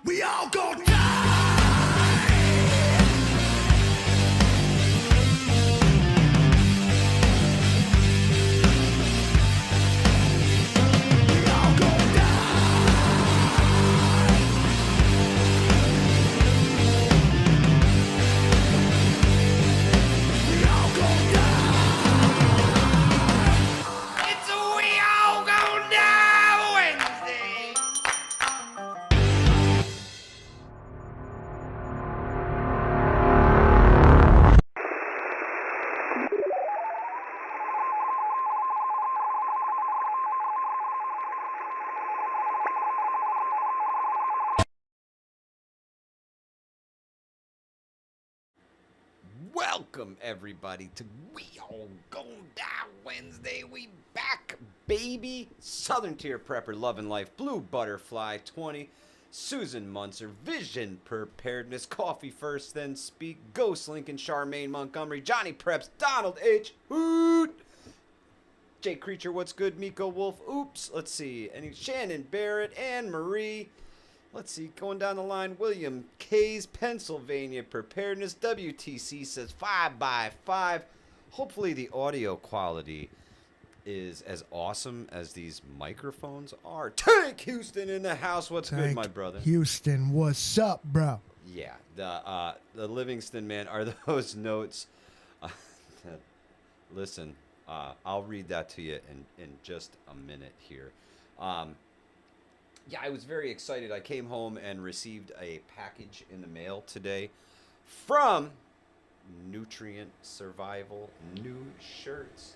We all gonna die. We all gonna die. We all gonna die. It's a we all gonna die Wednesday. Welcome everybody to We All Gonna Die Wednesday. We back, baby. Southern Tier Prepper, Loving Life, Blue Butterfly 20, Susan Munzer, Vision Preparedness, Coffee First Then Speak, Ghost Lincoln, Charmaine Montgomery, Johnny Preps, Donald H. Hoot, Jay Creature, What's Good, Miko Wolf, Oops, let's see, and Shannon Barrett, Anne Marie. Let's see, going down the line, William K's Pennsylvania Preparedness. WTC says 5x5. Hopefully the audio quality is as awesome as these microphones are. Tank Houston in the house. What's good, my brother? Houston, what's up, bro? Yeah, the Livingston man. Are those notes? Listen, I'll read that to you in just a minute here. Yeah, I was very excited. I came home and received a package in the mail today from Nutrient Survival, new shirts.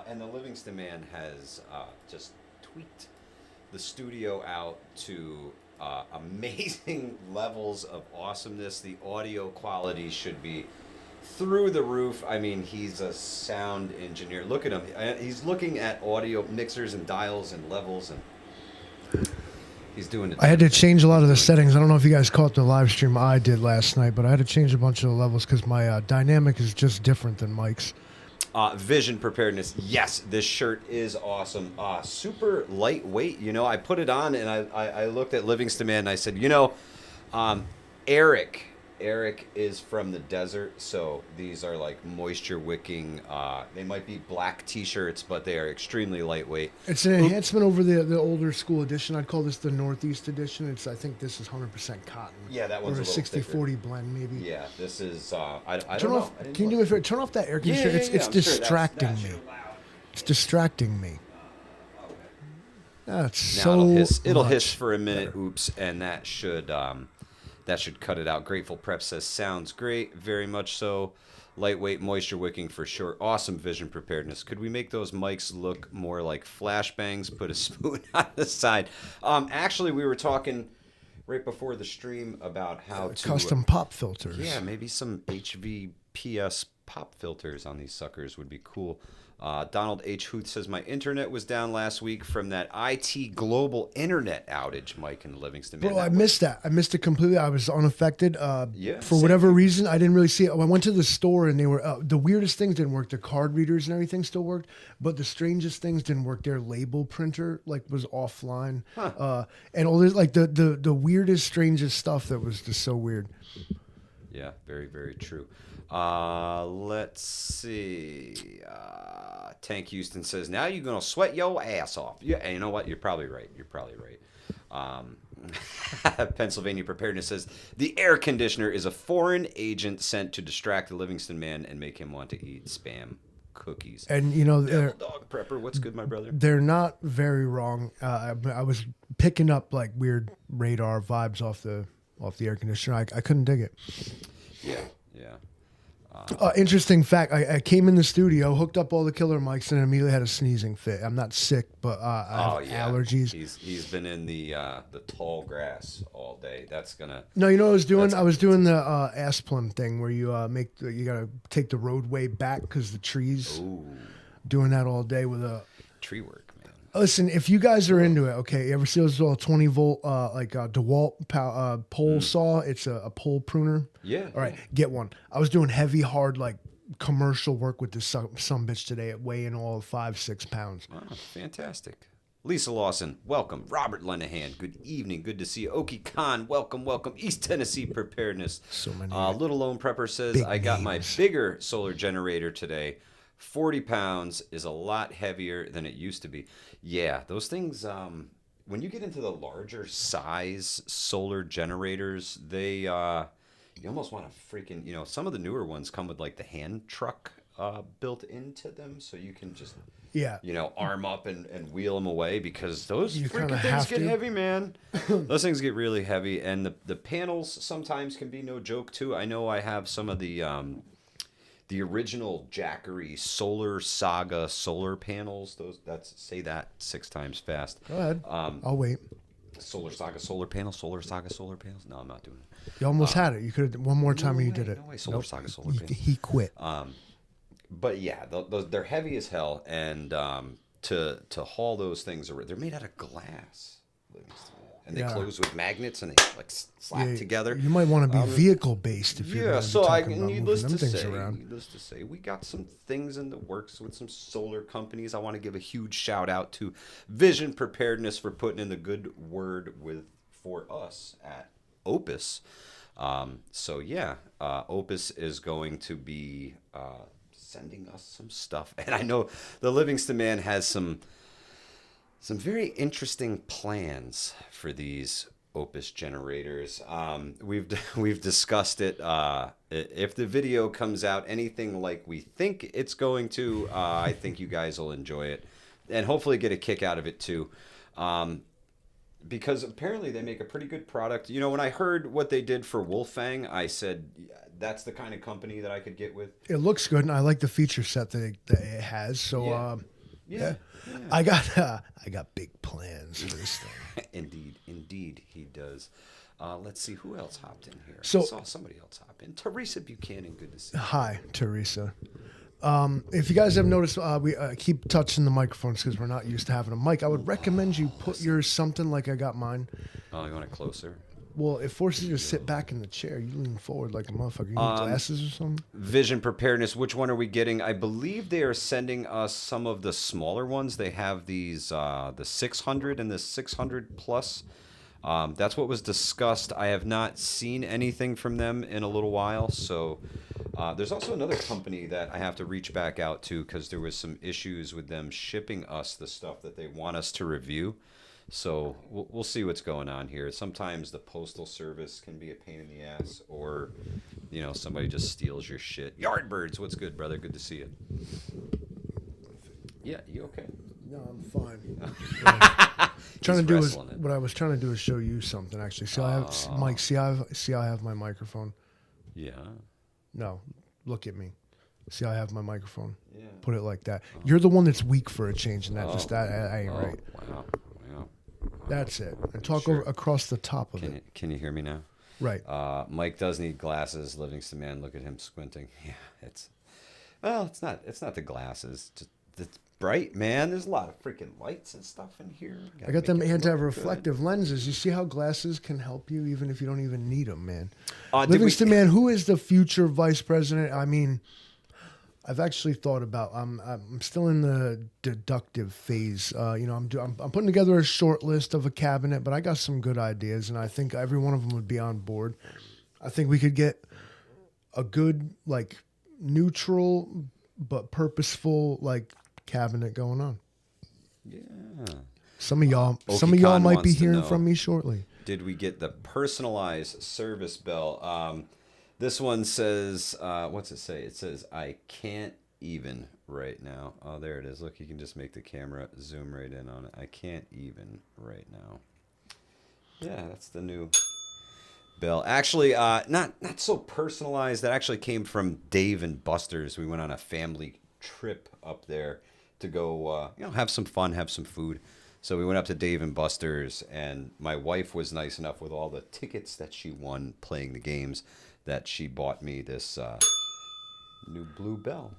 And the Livingston man has just tweaked the studio out to amazing levels of awesomeness. The audio quality should be through the roof. I mean, he's a sound engineer. Look at him. He's looking at audio mixers and dials and levels, and he's doing it. I had to change a lot of the settings. I don't know if you guys caught the live stream I did last night, but I had to change a bunch of the levels because my dynamic is just different than Mike's. Vision Preparedness. Yes, this shirt is awesome. Super lightweight. You know, I put it on and I looked at Livingston Man and I said, you know, Eric is from the desert, so these are like moisture wicking. They might be black t-shirts, but they are extremely lightweight. It's an enhancement over the older school edition. I'd call this the Northeast edition. I think this is 100% cotton. Yeah, that one's or a little 60-40 blend, maybe. Yeah, this is, I don't Turn know. off, can you do me a favor? Turn off that air conditioner. Yeah, It's I'm distracting sure me. It's distracting me. That's Now so it'll much hiss for a minute. better. Oops, and that should cut it out. Grateful Prep says sounds great, very much so. Lightweight, moisture wicking for sure. Awesome Vision Preparedness. Could we make those mics look more like flashbangs? Put a spoon on the side. Actually, we were talking right before the stream about how to Custom pop filters. Yeah, maybe some HVPS pop filters on these suckers would be cool. Donald H. Huth says, my internet was down last week from that IT global internet outage, Mike in Livingston. Man, Bro, I missed that. I missed it completely. I was unaffected. Yeah, for whatever reason, I didn't really see it. I went to the store and they were the weirdest things didn't work. The card readers and everything still worked, but the strangest things didn't work. Their label printer was offline, and all this the weirdest, strangest stuff that was just so weird. Yeah, very, very true. Let's see. Tank Houston says, now you're going to sweat your ass off. Yeah, and you know what? You're probably right. Pennsylvania Preparedness says, the air conditioner is a foreign agent sent to distract the Livingston man and make him want to eat Spam cookies. And, you know, Devil Dog Prepper, what's good, my brother? They're not very wrong. I was picking up, weird radar vibes off the air conditioner. I couldn't dig it. Yeah. Interesting fact, I came in the studio, hooked up all the killer mics, and immediately had a sneezing fit. I'm not sick, but I have allergies. He's been in the tall grass all day. That's gonna. No, you know what I was doing? I was doing the Asplin thing where you you gotta take the roadway back because the trees. Ooh. Doing that all day with a tree work, man. Listen, if you guys are into it, okay, you ever see those little 20 volt, like DeWalt pole saw? It's a pole pruner. Yeah. All right, get one. I was doing heavy, hard, like commercial work with this some bitch today at weighing all 5-6 pounds. Oh, fantastic. Lisa Lawson, welcome. Robert Lenahan, good evening. Good to see you. Oki Khan, welcome, welcome. East Tennessee Preparedness. So many. Little Lone Prepper says, big I got my names. bigger solar generator today. 40 pounds is a lot heavier than it used to be. Yeah, those things, when you get into the larger size solar generators, they, you almost want to freaking, some of the newer ones come with like the hand truck built into them, so you can just, arm up and wheel them away, because those freaking things get heavy, man. Those things get really heavy, and the panels sometimes can be no joke too. I know I have some of the original Jackery Solar Saga solar panels. Say that 6 times fast. Go ahead. I'll wait. Solar Saga solar panels. Solar Saga solar panels. No, I'm not doing it. You almost had it. You could have one more time and you did it. No way. Solar Saga solar panels. He quit. But yeah, they're heavy as hell, and to haul those things, they're made out of glass. And they close with magnets, and they like slap together. You might want to be vehicle based if you're so needless to say, we got some things in the works with some solar companies. I want to give a huge shout out to Vision Preparedness for putting in the good word for us at Opus. Opus is going to be sending us some stuff, and I know the Livingston Man has some very interesting plans for these Opus generators. We've discussed it. If the video comes out anything like we think it's going to, I think you guys will enjoy it, and hopefully get a kick out of it too. Because apparently they make a pretty good product. When I heard what they did for Wolfang, I said that's the kind of company that I could get with. It looks good, and I like the feature set that it has. So yeah. I got big plans for this thing. Indeed, he does. Let's see who else hopped in here. So, I saw somebody else hop in. Teresa Buchanan, good to see you. Hi, Teresa. If you guys have noticed, we keep touching the microphones because we're not used to having a mic. I would recommend you put yours something like I got mine. Oh, you want it closer? Well, it forces you to sit back in the chair. You lean forward like a motherfucker. You need glasses or something? Vision Preparedness, which one are we getting? I believe they are sending us some of the smaller ones. They have these, the 600 and the 600 plus. That's what was discussed. I have not seen anything from them in a little while. So there's also another company that I have to reach back out to because there was some issues with them shipping us the stuff that they want us to review. So we'll see what's going on here. Sometimes the postal service can be a pain in the ass, or somebody just steals your shit. Yardbirds, what's good, brother? Good to see you. Yeah, you okay? No, I'm fine. What I was trying to do is show you something. Actually, see, I have Mike. See, I have my microphone. Yeah. No, look at me. See, I have my microphone. Yeah. Put it like that. You're the one that's weak for a change, and that ain't right. Wow. That's it. And talk across the top of it. Can you hear me now? Right. Mike does need glasses. Livingston Man, look at him squinting. Yeah, it's not the glasses. It's bright, man. There's a lot of freaking lights and stuff in here. I got them anti-reflective lenses. You see how glasses can help you even if you don't even need them, man. Livingston Man, who is the future vice president? I mean, I've actually thought about. I'm still in the deductive phase. I'm putting together a short list of a cabinet, but I got some good ideas, and I think every one of them would be on board. I think we could get a good, like, neutral but purposeful, like, cabinet going on. Yeah. Some of y'all might be hearing from me shortly. Did we get the personalized service bell? This one says, what's it say? It says, I can't even right now. Oh, there it is. Look, you can just make the camera zoom right in on it. I can't even right now. Yeah, that's the new bell. Actually, not so personalized. That actually came from Dave and Buster's. We went on a family trip up there to go, have some fun, have some food. So we went up to Dave and Buster's, and my wife was nice enough with all the tickets that she won playing the games that she bought me this new blue bell.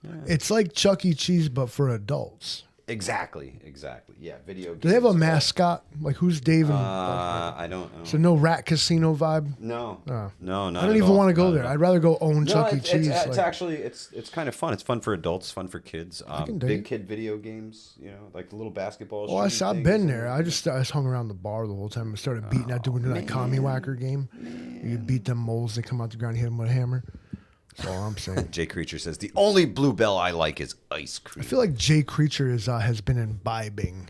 Yeah. It's like Chuck E. Cheese, but for adults. Exactly. Yeah, video games. Do they have a mascot? Like, who's Dave? I don't know. So no rat casino vibe? No. Oh. No, not I don't at even all. want to go Not there. at all. I'd rather go own No, Chuck E. it's Cheese. actually it's kind of fun. It's fun for adults, fun for kids. can dig Big it. kid video games, you know, like the little basketballs. Well, I've been there. I just hung around the bar the whole time and started beating that dude into that commie whacker game. You beat them moles, they come out the ground, hit them with a hammer. That's all I'm saying. Jay Creature says the only bluebell I like is ice cream. I feel like Jay Creature has been imbibing.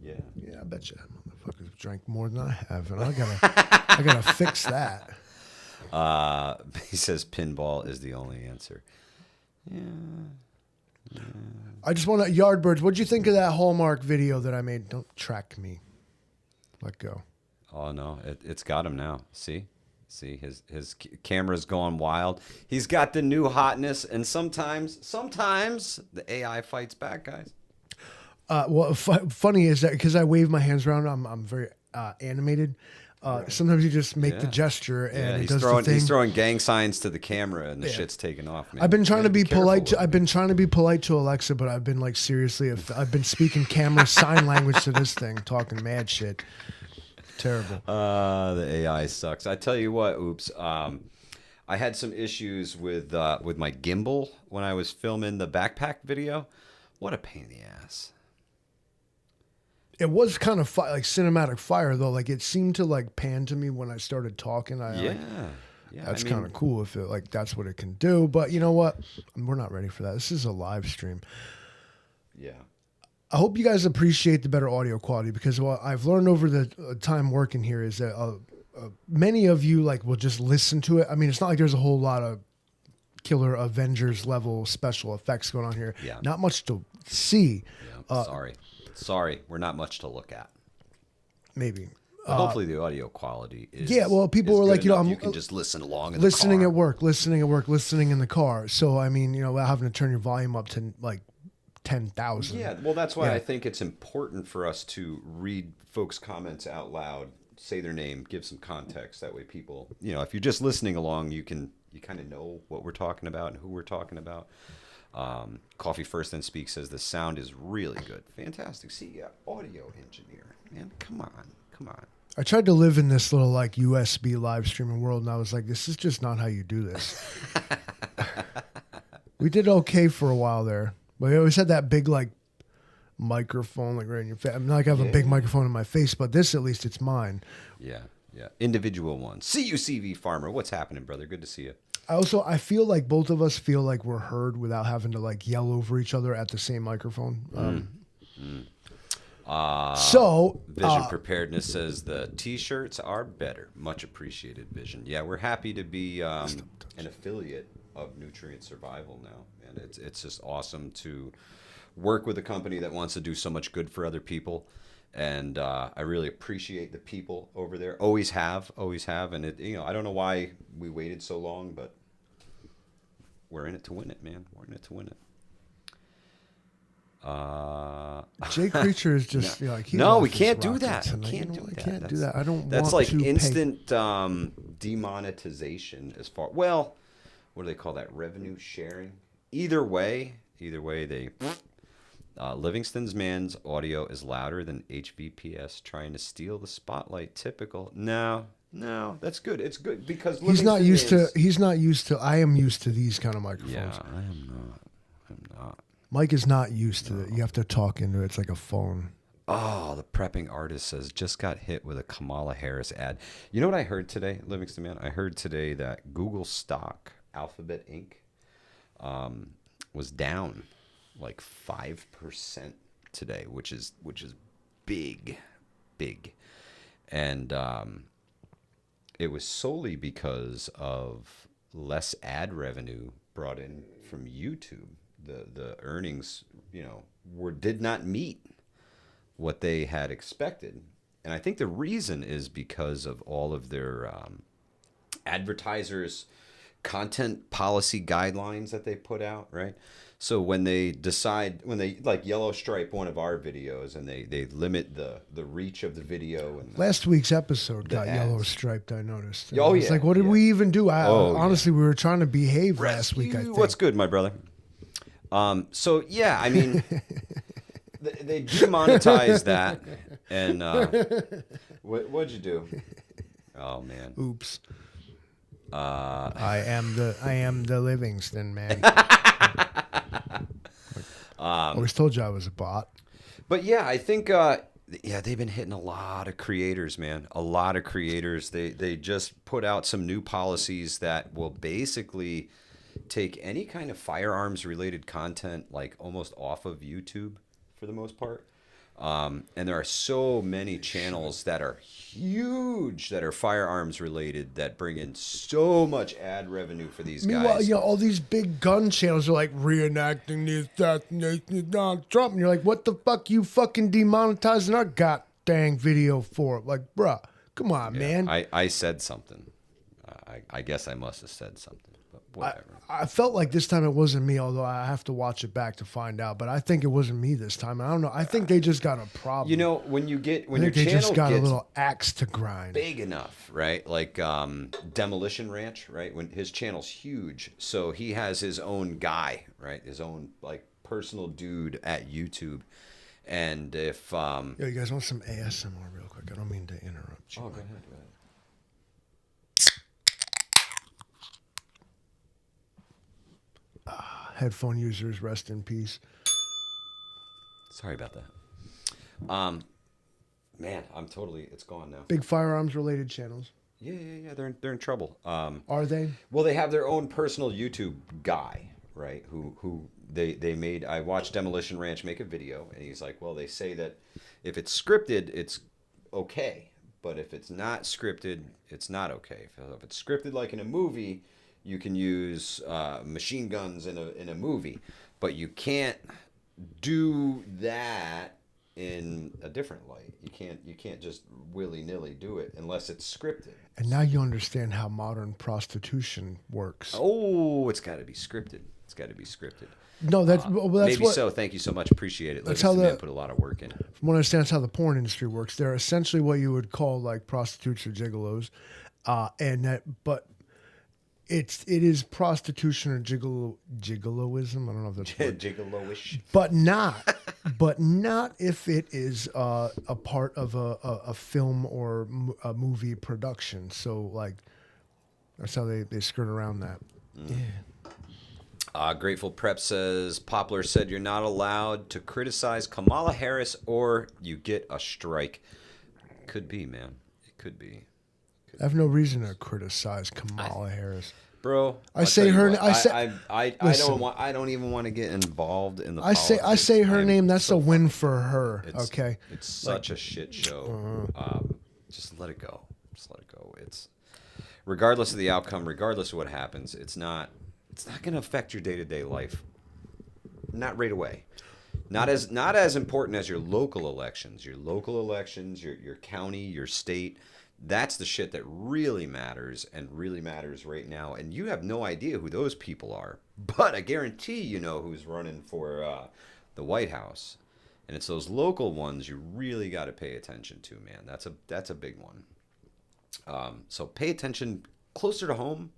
Yeah. Yeah, I bet you that motherfucker's drank more than I have, and I gotta fix that. He says pinball is the only answer. Yeah. I just want to Yardbirds. What'd you think of that Hallmark video that I made? Don't track me. Let go. Oh no, it's got him now. See, his camera's going wild. He's got the new hotness, and sometimes the AI fights back, guys. Well, funny is that because I wave my hands around, I'm very animated. Right. Sometimes you just make the gesture and it does the thing. He's throwing gang signs to the camera, and the shit's taking off. Man. I've been trying to be polite. I've been trying to be polite to Alexa, but I've been like seriously. I've been speaking camera sign language to this thing, talking mad shit. Terrible. The AI sucks. I tell you what. Oops. I had some issues with my gimbal when I was filming the backpack video. What a pain in the ass. It was kind of like cinematic fire though. Like it seemed to like pan to me when I started talking. Yeah. That's kind of cool if it like that's what it can do. But you know what? We're not ready for that. This is a live stream. Yeah. I hope you guys appreciate the better audio quality because what I've learned over the time working here is that many of you like will just listen to it. I mean, it's not like there's a whole lot of killer Avengers level special effects going on here. Yeah. Not much to see. Yeah. Sorry, we're not much to look at. Maybe. But hopefully the audio quality is. Yeah, well, people were like, you know, you can just listen along in listening the car. at work, listening in the car. So I mean, you know, having to turn your volume up to like 10,000. Yeah, well, that's why I think it's important for us to read folks' comments out loud, say their name, give some context. That way, people, you know, if you're just listening along, you kind of know what we're talking about and who we're talking about. Coffee First Then Speak says the sound is really good. Fantastic. See, yeah, audio engineer. Man, come on. I tried to live in this little like USB live streaming world, and I was like, this is just not how you do this. We did okay for a while there, but we always had that big like microphone like right in your face. I'm not like I have a big microphone in my face, but this at least it's mine. Yeah. Individual ones. CUCV Farmer, what's happening, brother? Good to see you. I feel like both of us feel like we're heard without having to like yell over each other at the same microphone. Vision Preparedness says the T-shirts are better. Much appreciated, Vision. Yeah, we're happy to be an affiliate of Nutrient Survival now, and it's just awesome to work with a company that wants to do so much good for other people. And I really appreciate the people over there. Always have, and I don't know why we waited so long, but we're in it to win it, man. We're in it to win it. Jay Creature is just like we can't do that. We can't do that. Can't do that. I don't. That's want like to instant demonetization. As far what do they call that? Revenue sharing. Either way, they. Livingston's man's audio is louder than HVPS trying to steal the spotlight. Typical. No, that's good. It's good because he's not used to. I am used to these kind of microphones. Yeah, I am not. Mike is not used to it. You have to talk into it. It's like a phone. Oh, the prepping artist says just got hit with a Kamala Harris ad. You know what I heard today, Livingston man? I heard today that Google stock, Alphabet Inc., was down like 5% today, which is big, and it was solely because of less ad revenue brought in from YouTube. The earnings, did not meet what they had expected, and I think the reason is because of all of their advertisers' content policy guidelines that they put out, right? So when they like yellow stripe one of our videos and they limit the reach of the video. And last week's episode got yellow striped, I noticed. Oh, yeah. It's like, what did we even do? Honestly, we were trying to behave last week, I think. What's good, my brother? So yeah, I mean, they demonetized that, and what'd you do? Oh man, Oops. I am the Livingston man. Always told you I was a bot. But yeah, I think yeah, they've been hitting a lot of creators, man. A lot of creators. They just put out some new policies that will basically take any kind of firearms related content like almost off of YouTube for the most part. And there are so many channels that are huge that are firearms related that bring in so much ad revenue for these Meanwhile, guys. you know, all these big gun channels are like reenacting the assassination of Donald Trump. And you're like, what the fuck you fucking demonetizing our goddamn video for? Like, bruh, come on, Yeah, man. I said something. I guess I must have said something, but whatever. I felt like this time it wasn't me, although I have to watch it back to find out. But I think it wasn't me this time. I don't know. I think they just got a problem. You know, when your they channel just got a gets little axe to grind. big enough, right? Like Demolition Ranch, right? When his channel's huge, so he has his own guy, right? His own like personal dude at YouTube. And if Yo, you guys want some ASMR real quick? I don't mean to interrupt you. oh, go ahead. Headphone users, rest in peace. Sorry about that. Man, it's gone now. Big firearms related channels. Yeah. They're in trouble. Are they? Well, they have their own personal YouTube guy, right? Who they made. I watched Demolition Ranch make a video, and he's like, well, they say that if it's scripted, it's okay, but if it's not scripted, it's not okay. If it's scripted like in a movie, you can use machine guns in a movie, but you can't do that in a different light. You can't just willy-nilly do it unless it's scripted. And now you understand how modern prostitution works. Oh, it's got to be scripted. It's got to be scripted. No, that's Maybe what, so. Thank you so much. Appreciate it. That's Livingston how Man put a lot of work in. From what I understand, that's how the porn industry works. They're essentially what you would call like prostitutes or gigolos, but it is prostitution or gigoloism. I don't know if that's word. Gigolo-ish. But not if it is a part of a film or a movie production. So like that's how they skirt around that. Yeah. Grateful Prep says, Poplar said you're not allowed to criticize Kamala Harris or you get a strike. Could be, man. It could be. I have no reason to criticize Kamala Harris. Bro, I say her. What, I say. Listen, I don't even want to get involved in the. I say her name. That's so a win for her. Okay. It's such a shit show. Just let it go. Just let it go. It's regardless of the outcome, regardless of what happens, it's not going to affect your day-to-day life. Not right away. Not as important as your local elections. Your local elections, your county, your state. That's the shit that really matters and really matters right now. And you have no idea who those people are. But I guarantee you know who's running for the White House. And it's those local ones you really got to pay attention to, man. That's a big one. So pay attention closer to home.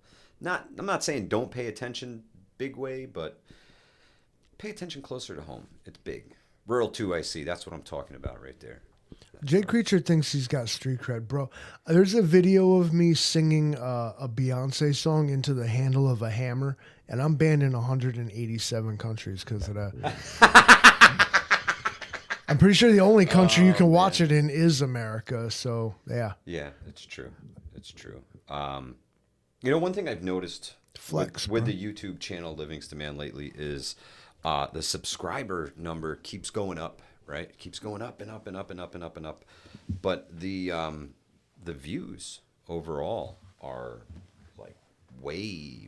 I'm not saying don't pay attention big way, but pay attention closer to home. It's big. Rural 2IC, that's what I'm talking about right there. Jay Creature thinks he's got street cred, bro. There's a video of me singing a Beyonce song into the handle of a hammer, and I'm banned in 187 countries because of that. I'm pretty sure the only country you can watch it in is America. So yeah. Yeah, it's true. It's true. You know, one thing I've noticed with the YouTube channel Livingston Man lately is the subscriber number keeps going up. Right, it keeps going up and up and up and up and up and up, but the views overall are like way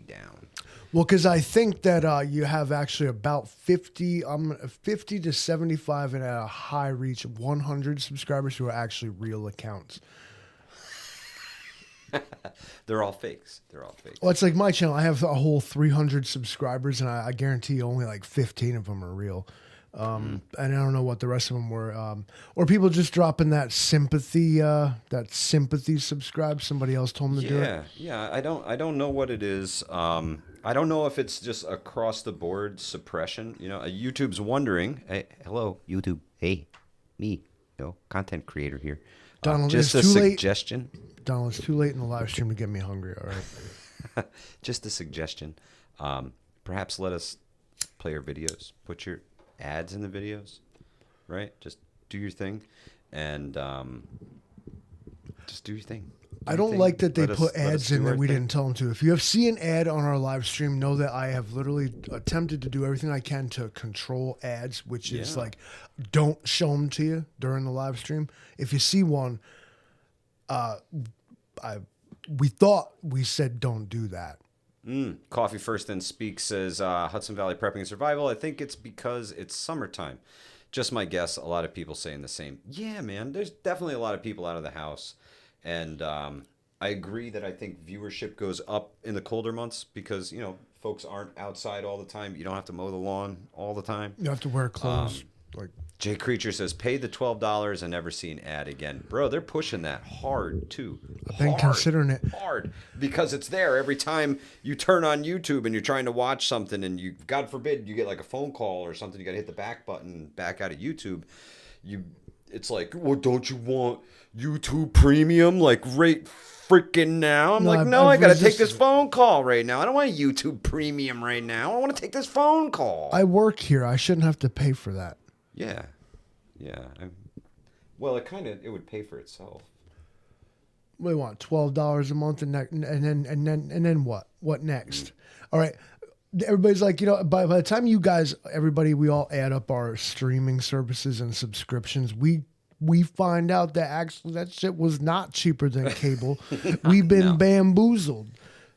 down. Well, because I think that you have actually about 50 to 75 and at a high reach 100 subscribers who are actually real accounts. They're all fakes. Well, it's like my channel. I have a whole 300 subscribers, and I guarantee you only like 15 of them are real. And I don't know what the rest of them were. Or people just dropping that sympathy subscribe. Somebody else told them to do it. Yeah. I don't know what it is. I don't know if it's just across the board suppression. YouTube's wondering. Hey, hello, YouTube. Hey, me, content creator here. Donald, just it's a too suggestion. Late. Donald, it's too late in the live stream to get me hungry. All right. Just a suggestion. Perhaps let us play your videos. Put your ads in the videos, right? Just do your thing, and just do your thing. I don't like that they put ads in that we didn't tell them to. If you see an ad on our live stream, know that I have literally attempted to do everything I can to control ads, which is like, don't show them to you during the live stream. If you see one, we thought we said don't do that. Coffee First Then Speak says, Hudson Valley Prepping and Survival. I think it's because it's summertime. Just my guess. A lot of people saying the same. Yeah, man. There's definitely a lot of people out of the house. And I agree that I think viewership goes up in the colder months because, folks aren't outside all the time. You don't have to mow the lawn all the time. You have to wear clothes. Jay Creature says, pay the $12 and never see an ad again. Bro, they're pushing that hard, too. I've been considering it. Hard. Because it's there every time you turn on YouTube and you're trying to watch something and you, God forbid, you get like a phone call or something, you got to hit the back button, back out of YouTube. It's like, well, don't you want YouTube Premium like right freaking now? I'm I got to take this phone call right now. I don't want YouTube Premium right now. I want to take this phone call. I work here. I shouldn't have to pay for that. Yeah. Well, it would pay for itself. We want $12 a month, and then what? What next? All right. Everybody's like, by the time you guys, we all add up our streaming services and subscriptions, we find out that actually that shit was not cheaper than cable. We've been bamboozled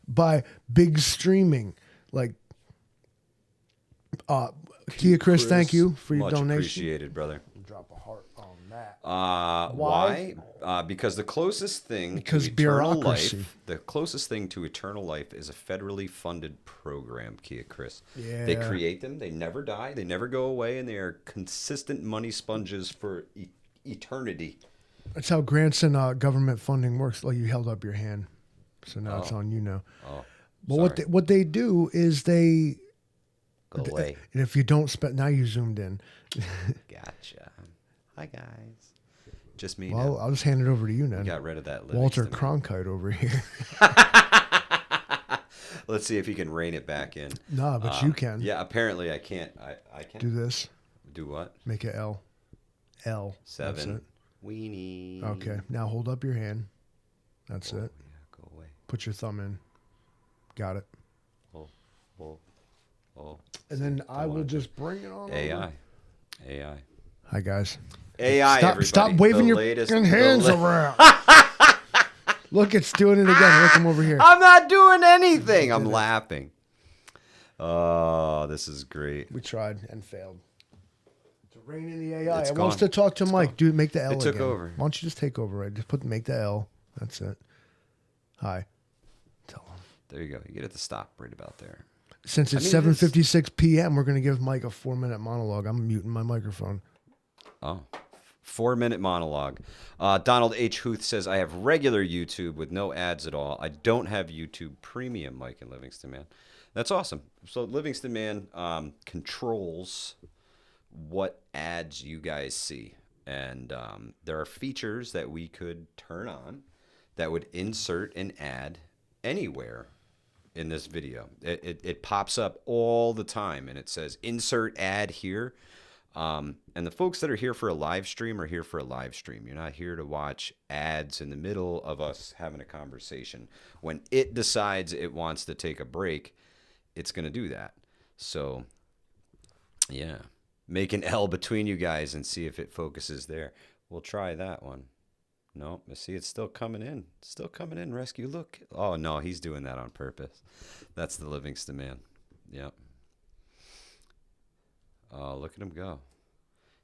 by big streaming. Like, Kia Chris, thank you for your donation. Much appreciated, brother. Drop a heart on that. Why? Because the closest thing to eternal life, eternal life is a federally funded program, Kia Chris. Yeah. They create them. They never die. They never go away, and they are consistent money sponges for eternity. That's how grants and government funding works. Like, you held up your hand, so now it's on you now. Oh, but what they do is they go away. And if you don't spend, now you zoomed in. Gotcha. Hi guys. Just me. Well, now. I'll just hand it over to you now. You got rid of that. Walter Cronkite over here. Let's see if he can rein it back in. No, but you can. Yeah, apparently I can't. I can't. Do this. Do what? Make it L. 7. Weenie. Okay. Now hold up your hand. That's it. Yeah, go away. Put your thumb in. Got it. Oh. And then I will just bring it on. AI. Hi guys. AI. Stop waving your hands around. Look, it's doing it again. Look, I'm over here. I'm not doing anything. I'm laughing. Oh, this is great. We tried and failed. To rein in the AI. It's It wants to talk to Mike. Dude, make the L It took again. over. Why don't you just take over, right? Just make the L. That's it. Hi. Tell him. There you go. You get it to stop right about there. Since it's 7:56 p.m., we're going to give Mike a 4-minute monologue. I'm muting my microphone. Oh, 4-minute monologue. Donald H. Huth says, I have regular YouTube with no ads at all. I don't have YouTube Premium, Mike and Livingston Man. That's awesome. So Livingston Man controls what ads you guys see. And there are features that we could turn on that would insert an ad anywhere in this video. It pops up all the time, and it says, insert ad here. And the folks that are here for a live stream are here for a live stream. You're not here to watch ads in the middle of us having a conversation. When it decides it wants to take a break, it's going to do that. So, yeah. Make an L between you guys and see if it focuses there. We'll try that one. No, see, it's still coming in. Still coming in, Rescue. Look. Oh, no, he's doing that on purpose. That's the Livingston Man. Yep. Oh, look at him go.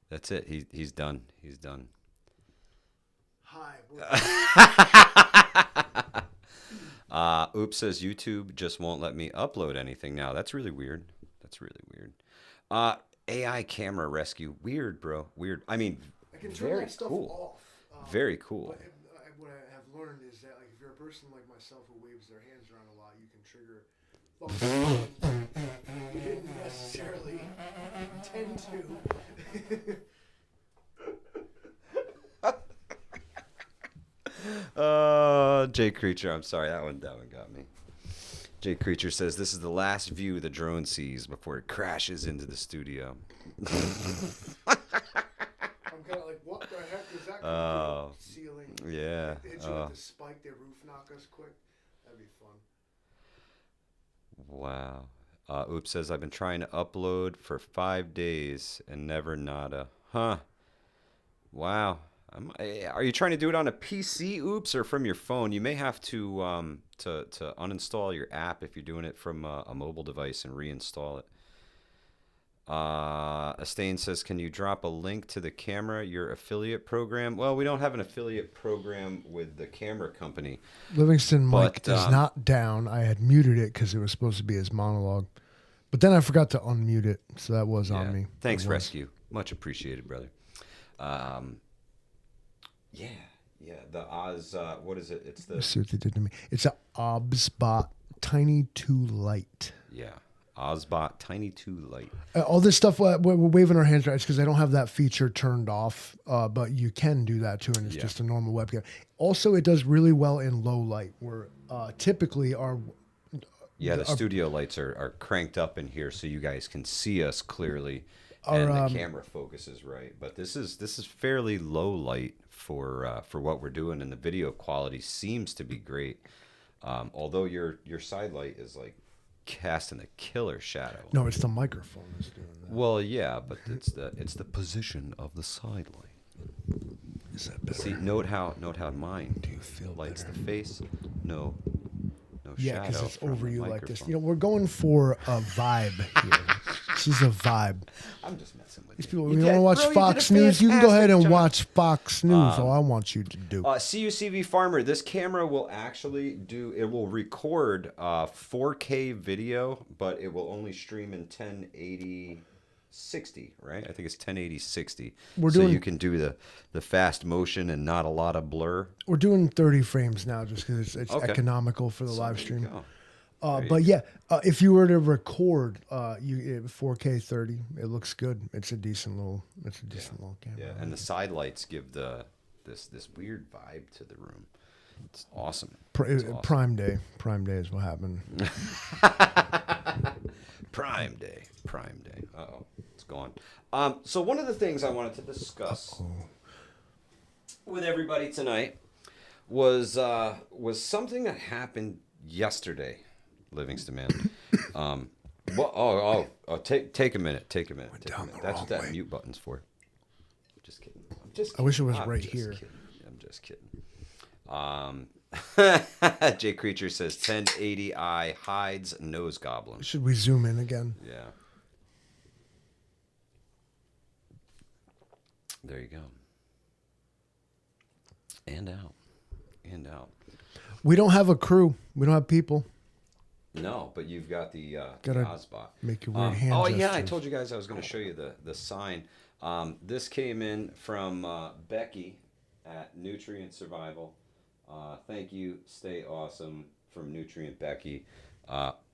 That's it. He's done. He's done. Hi. Oops says YouTube just won't let me upload anything now. That's really weird. AI camera rescue. Weird, bro. Weird. I mean, I can turn very that stuff cool. off. Very cool. But what I have learned is that like if you're a person like myself who waves their hands around a lot, you can trigger functions you didn't necessarily intend to. Jay Creature, I'm sorry, that one got me. Jay Creature says this is the last view the drone sees before it crashes into the studio. I'm kind of like, what the heck is that? Ceiling. Yeah. Hit you with the spike, their roof knock us quick. That'd be fun. Wow. Oops says I've been trying to upload for 5 days and never nada. Huh. Wow. Are you trying to do it on a PC, Oops, or from your phone? You may have to uninstall your app if you're doing it from a mobile device and reinstall it. Astain says, can you drop a link to the camera, your affiliate program? Well, we don't have an affiliate program with the camera company. Livingston Mike is not down. I had muted it because it was supposed to be his monologue. But then I forgot to unmute it, so that was on me. Thanks, Rescue. Much appreciated, brother. Yeah. The Oz, what is it? It's the... Let's see what they did to me. It's a Obsbot Tiny 2 Lite. Yeah. Ozbot Tiny 2 Lite. All this stuff, we're waving our hands right because I don't have that feature turned off, but you can do that too, and it's just a normal webcam. Also, it does really well in low light, where typically our... Yeah, the studio lights are cranked up in here so you guys can see us clearly, and the camera focuses right. But this is fairly low light for what we're doing, and the video quality seems to be great. Although your side light is like casting a killer shadow. No, it's the microphone that's doing that. Well, yeah, but it's the position of the side light. Is that better? See, note how mine Do you feel lights better? the face. No Yeah, shadow. because it's from over the you like this. microphone. You know, we're going for a vibe here. This is a vibe. I'm just messing with These you. people, You you did- want to watch bro, you did Fox a News? You can go ahead and fantastic job. watch Fox News. All I want you to do. CUCV Farmer, this camera will actually it will record 4K video, but it will only stream in 1080 60, right? I think it's 1080 60. So you can do the fast motion and not a lot of blur. We're doing 30 frames now just because it's Okay. economical for the live There you stream. go. But yeah, if you were to record 4K 30, it looks good. It's a decent little camera. Yeah, and the side lights give this weird vibe to the room. It's awesome. It's awesome. Prime Day is what happened. Prime Day. Uh-oh, it's gone. So one of the things I wanted to discuss with everybody tonight was something that happened yesterday, Livingston man. Take a minute. That's what that mute button's for. Just kidding. I wish it was right here. I'm just kidding. Jay Creature says 1080i hides nose goblin. Should we zoom in again? Yeah. There you go. And out. We don't have a crew. We don't have people. No, but you've got the Gotta Ozbot. Make your weird hand Oh gestures. yeah, I told you guys I was going to show you the sign. This came in from Becky at Nutrient Survival. Thank you, stay awesome, from Nutrient Becky.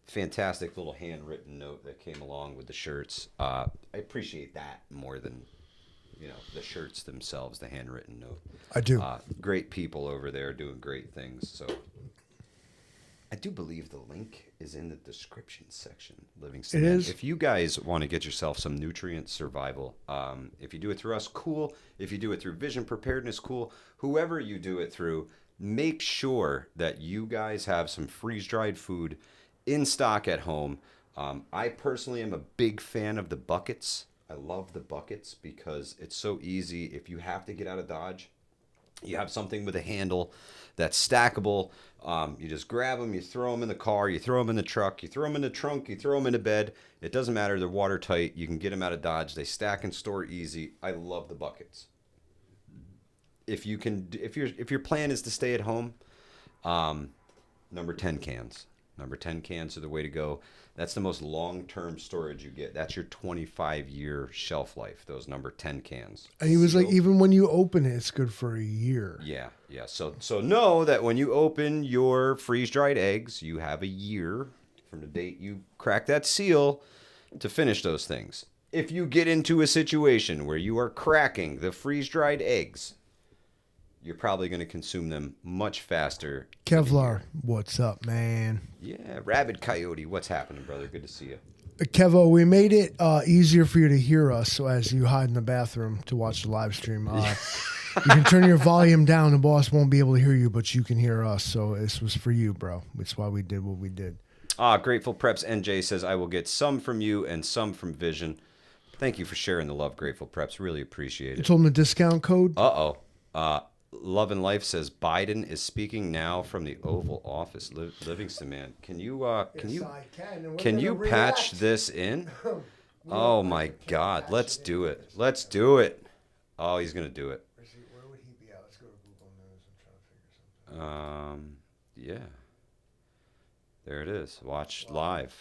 Fantastic little handwritten note that came along with the shirts. I appreciate that more than the shirts themselves, the handwritten note. I do. Great people over there doing great things. So I do believe the link is in the description section, Livingston. It is. If you guys want to get yourself some Nutrient Survival, if you do it through us, cool. If you do it through Vision Preparedness, cool. Whoever you do it through, make sure that you guys have some freeze-dried food in stock at home. I personally am a big fan of the buckets. I love the buckets because it's so easy. If you have to get out of Dodge, you have something with a handle that's stackable. You just grab them, you throw them in the car, you throw them in the truck, you throw them in the trunk, you throw them into bed. It doesn't matter. They're watertight. You can get them out of Dodge. They stack and store easy. I love the buckets. If your plan is to stay at home, number 10 cans. Number 10 cans are the way to go. That's the most long-term storage you get. That's your 25-year shelf life, those number 10 cans. And he was like, even when you open it, it's good for a year. Yeah. So know that when you open your freeze-dried eggs, you have a year from the date you crack that seal to finish those things. If you get into a situation where you are cracking the freeze-dried eggs, you're probably going to consume them much faster. Kevlar, what's up, man? Yeah, Rabid Coyote, what's happening, brother? Good to see you. Kevo, we made it easier for you to hear us so as you hide in the bathroom to watch the live stream. You can turn your volume down. The boss won't be able to hear you, but you can hear us. So this was for you, bro. That's why we did what we did. Grateful Preps NJ says, I will get some from you and some from Vision. Thank you for sharing the love, Grateful Preps. Really appreciate it. You told him the discount code? Love and Life says Biden is speaking now from the Oval Office. Livingston, man, can you patch this in? Oh my God, let's do it. Let's do it. Oh, he's gonna do it. Where would he be at? Let's go to Google News and try to figure something. Yeah. There it is. Watch live.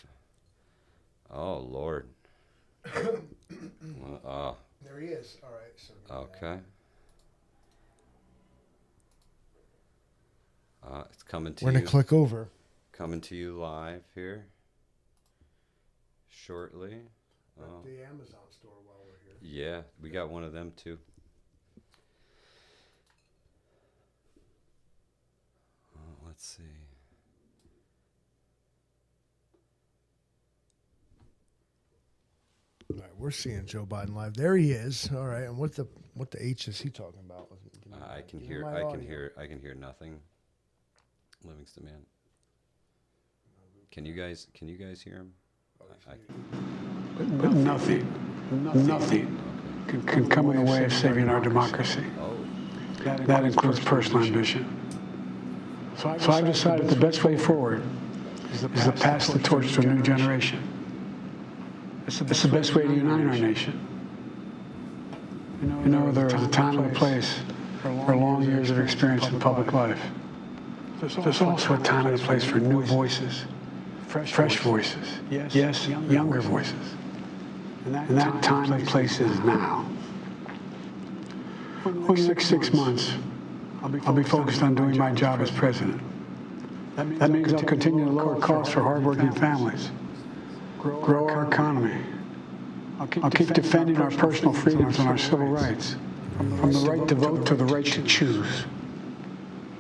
Oh Lord. There he is. All right. So okay. It's coming to we're you. gonna click over. Coming to you live here. Shortly. The Amazon store while we're here. Yeah, we got one of them too. Let's see. All right, we're seeing Joe Biden live. There he is. All right, and what the H is he talking about? I can hear nothing. Livingston, man. Can you guys hear him? But nothing can come in the way of saving our democracy. That includes personal ambition. So I've decided the best way forward is to pass the torch to a new generation. It's the best way to unite our nation. You know, there is a time and a place for long years of experience in public life. There's also a time and a place for new voices, fresh voices, yes, younger voices. And that time and place is now. Over the next 6 months, I'll be focused on doing my job as president. That means I'll continue to lower costs for hardworking families, grow our economy. I'll keep defending our personal freedoms and our civil rights, from the right to vote to the right to choose.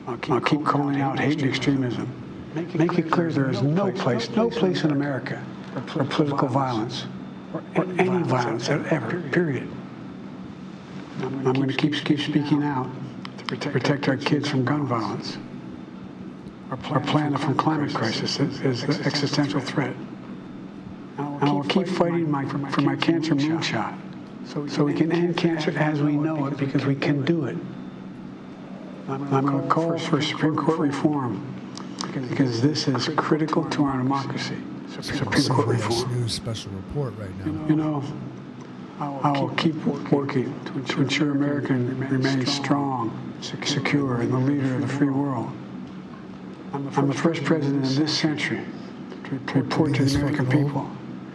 I'll keep calling out hate and extremism. Make it clear there is no place in America for political violence, or any violence ever, period. I'm going to keep speaking out to protect our kids from gun violence. Our planet from climate crisis is an existential threat. And I will keep fighting for my cancer moonshot, so we can end cancer as we know it, because we can do it. I'm going to call for Supreme Court reform, because this is critical to our democracy. Supreme Court reform. News special report right now. You know, I will keep working to ensure America remains strong, secure, and the leader of the free world. I'm the first president in this century to report to the American people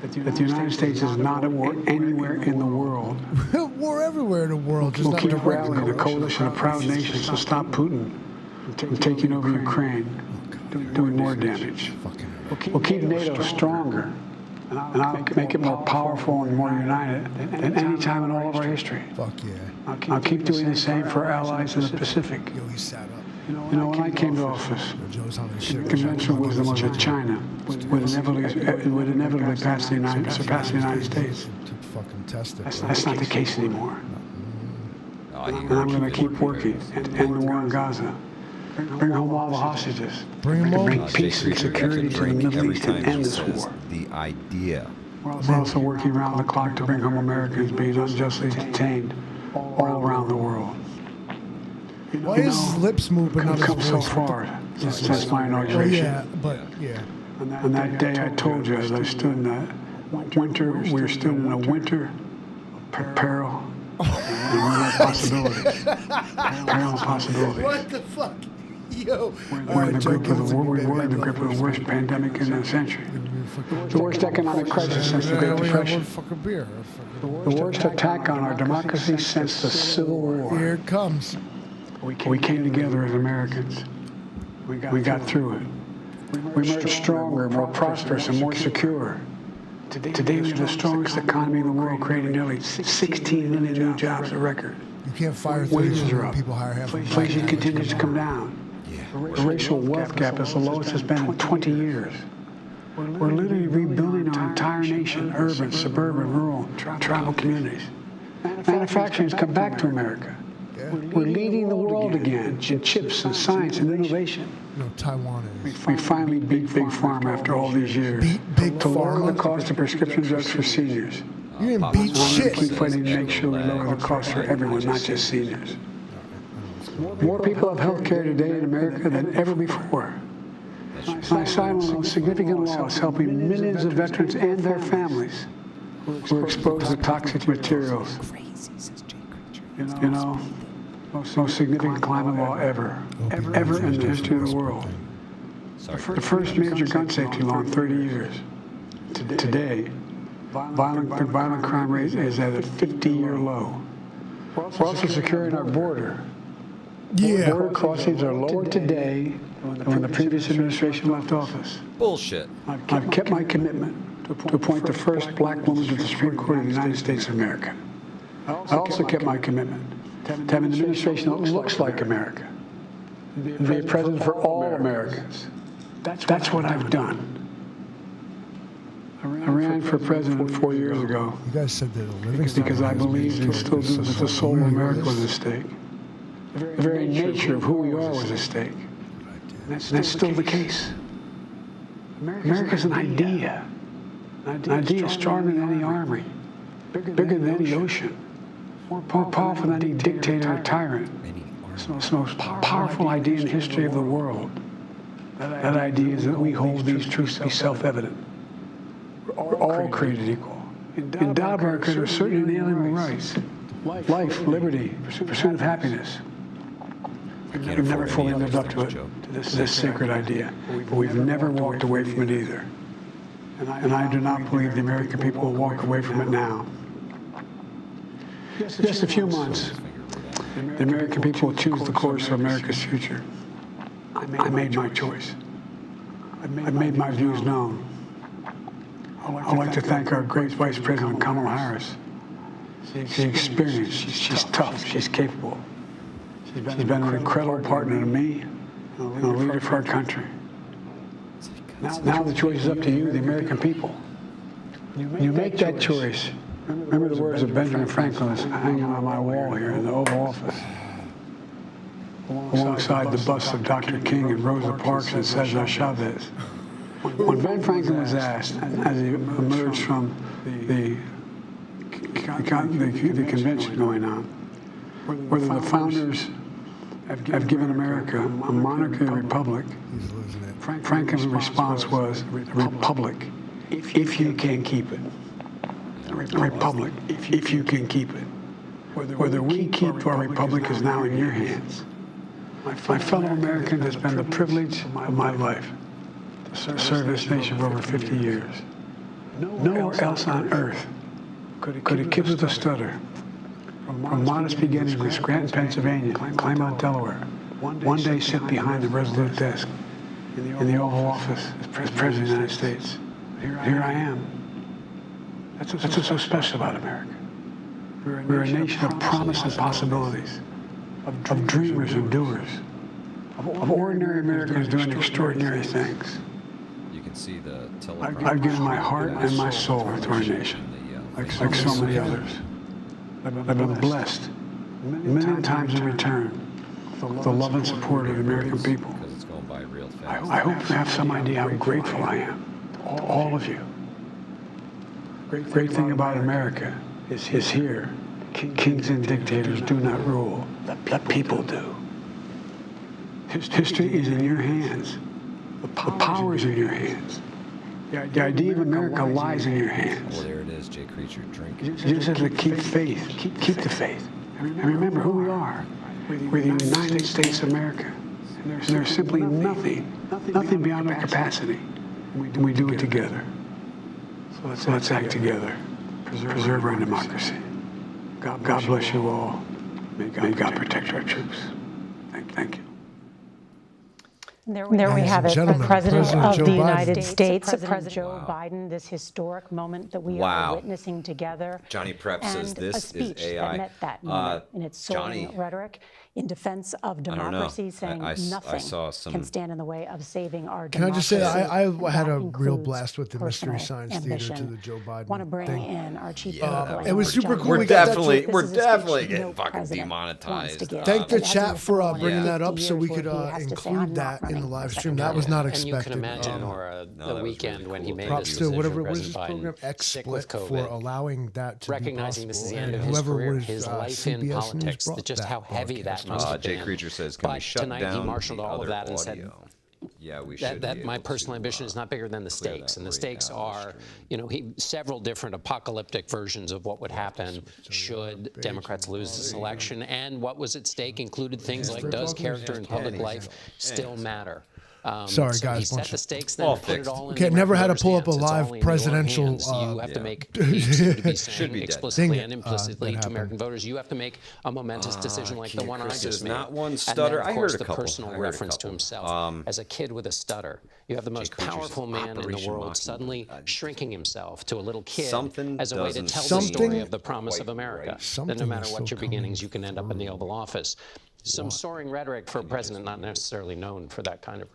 that the United States is not at war anywhere in the world. War everywhere in the world. Just We'll not keep directly. rallying a coalition of proud nations to stop Putin from taking over Ukraine, doing more damage. We'll keep NATO stronger, and I'll make it more powerful and more united than any time in all of our history. Fuck yeah. I'll keep doing the same for our allies in the Pacific. Yo, he sat up. You know, when I came to office, Joe's on his shit. the conventional wisdom was that China would inevitably surpass the United States. To fucking test it. That's not the case anymore. And I'm going to keep working and end the war in Gaza. Bring home all the hostages. Bring them home. Bring peace and security to the Middle East and end this war. The idea. We're also working around the clock to bring home Americans being unjustly detained all around the world. Why is his lips move but not his Come so voice? far since my Oh inauguration. yeah, but yeah. On that day, I told you, as I stood in that winter, we were stood in a winter of peril and real possibilities. Peril and possibilities. What the fuck? Yo. We're in the grip of the worst pandemic in a century. The worst economic crisis since the Great Depression. Fucking beer. The worst attack on our democracy since the Civil War. Here it comes. We came together as Americans. We got through it. We emerged stronger, more prosperous, and more secure. Today we have the strongest economy in the world, creating nearly 16 million new jobs a record. You can't fire Wages are up. People hire half. Inflation continues to come down. The racial wealth gap is the lowest it's been in 20 years. We're literally rebuilding our entire nation, urban, suburban, rural, tribal communities. Manufacturing has come back to America. We're leading the world again in chips and science and innovation. No, Taiwan is. We finally beat Big Pharma after all these years. Beat Big to lower Pharma? the cost of prescription drugs for seniors. You didn't beat We're going shit. to keep fighting to make sure we lower the cost for everyone, not just seniors. More people have health care today in America than ever before. I signed one of those significant laws helping millions of veterans and their families who are exposed to toxic materials. You know, most significant climate law ever in the history of the world. The first major gun safety law in 30 years. Today, violent crime rate is at a 50-year low. We're also securing our border. Yeah. Border crossings are lower today than when the previous administration left office. Bullshit. I've kept my commitment to appoint the first black woman to the Supreme Court of the United States of America. I also kept my commitment to have an administration that looks like America, and be a president for all Americans. That's what I've done. I ran for president 4 years ago You guys said that the living because I believed and still do that the soul of America was at stake. The very nature of who we are was at stake. And that's still the case. America's an idea. An idea stronger than any army, bigger than any ocean, more powerful than any dictator or tyrant. It's the most powerful idea in the history of the world. That idea is that we hold these truths to be self-evident. We're all created equal. Endowed by our Creator with certain inalienable rights. Life, liberty, pursuit of happiness. We've never fully lived up to it, to this sacred idea. But we've never walked away from it either. And I do not believe the American people will walk away from it now. Just a few months, the American people will choose the course of America's future. I made my choice. I've made my views known. I'd like to thank our great Vice President Kamala Harris. She's experienced, she's tough, she's capable. She's been an incredible partner to me and a leader for our country. Now the choice is up to you, the American people. You make that choice. Remember the words of Benjamin Franklin that's hanging on my wall here in the Oval Office, alongside the busts of Dr. King and Rosa Parks and Cesar Chavez. When Ben Franklin was asked, as he emerged from the convention going on, whether the founders have given America a monarchy or republic, Franklin's response was, republic, if you can keep it. A republic, if you can keep it. Whether we keep our republic is now in your hands. My fellow Americans, it's been the privilege of my life to serve this nation for over 50 years. Nowhere else on earth could a kid with a stutter, from modest beginnings in Scranton, Pennsylvania, Claymont, Delaware, one day sit behind the resolute desk in the Oval Office as President of the United States. Here I am. That's what's so special about America. We're a nation of promise and possibilities, of dreamers and doers, of ordinary Americans doing extraordinary things. You can see the I've given my heart and my soul to our nation, like so many others. I've been blessed many times in return with the love and support of the American people. because it's going by real fast. I hope you have some idea how grateful I am to all of you. Great thing about America is here. Kings and dictators do not rule. The people do. History is in your hands. The power is in your hands. The idea of America lies in your hands. Well, there it is, Jay Creature. Drink. You just have to keep faith. Keep the faith. And remember who we are. We're the United States of America. And there's simply nothing beyond our capacity. And we do it together. So let's act together. Preserve our democracy. God bless you all. May God protect our troops. Thank you. There we have it, Gentlemen, the President of Joe the Biden. United States, President Joe Biden, this historic moment that we are witnessing together. Johnny Prep says and this a speech is AI. that met that moment in its soaring Johnny, rhetoric in defense of democracy, saying nothing can stand in the way of saving our Can I democracy. just say, I had a real includes blast with the Mystery personal Science ambition. Theater to the Joe Biden Want to bring thing. in our chief it was super cool. We're We got that definitely to- getting fucking demonetized. Thank the And as chat he for reflected on bringing the that up 50 so we years could where he has to say, "I'm include not that in running the for live second stream. That term." was not And you expected. can imagine, No, Nora, that the was weekend really when cool. he made Props this to decision, whatever was President his Biden, program, sick with XSplit, COVID, for allowing that to recognizing be this is possible. the end And of his whoever career, was, his life CBS in News politics, brought just that how heavy that broadcast must have Jay been. Creature says, can we But shut tonight down he marshaled the all of other that and said, audio? Yeah, we should. that be my able personal to, ambition is not bigger than the clear stakes, that and the right stakes out of the are, stream. you know, several different apocalyptic versions of what would happen should Democrats lose this election, and what was at stake included things like, does character in public life still matter? Sorry, so guys, he set bunch the of- stakes, then All put it fixed. all in Okay, the never had to voters' pull up a hands. It's live all in your presidential, hands. You have to yeah. make, he seemed to be Should saying be dead. explicitly Dang and it, implicitly that to American happened. voters, you have to make a momentous decision like the Keith one I Chris just says, made. not one And stutter. then, I of heard course, a the couple. personal I heard a reference to couple. himself as a kid with a stutter. You have the most Creature says, powerful man in the Operation world Mockingbird. suddenly shrinking himself to a little kid Something as a way to doesn't tell the Something- story of the promise of quite America. right. That Something no matter is what still your beginnings, coming you can end up in the Oval Office. Some soaring rhetoric for a president not necessarily known for that kind of.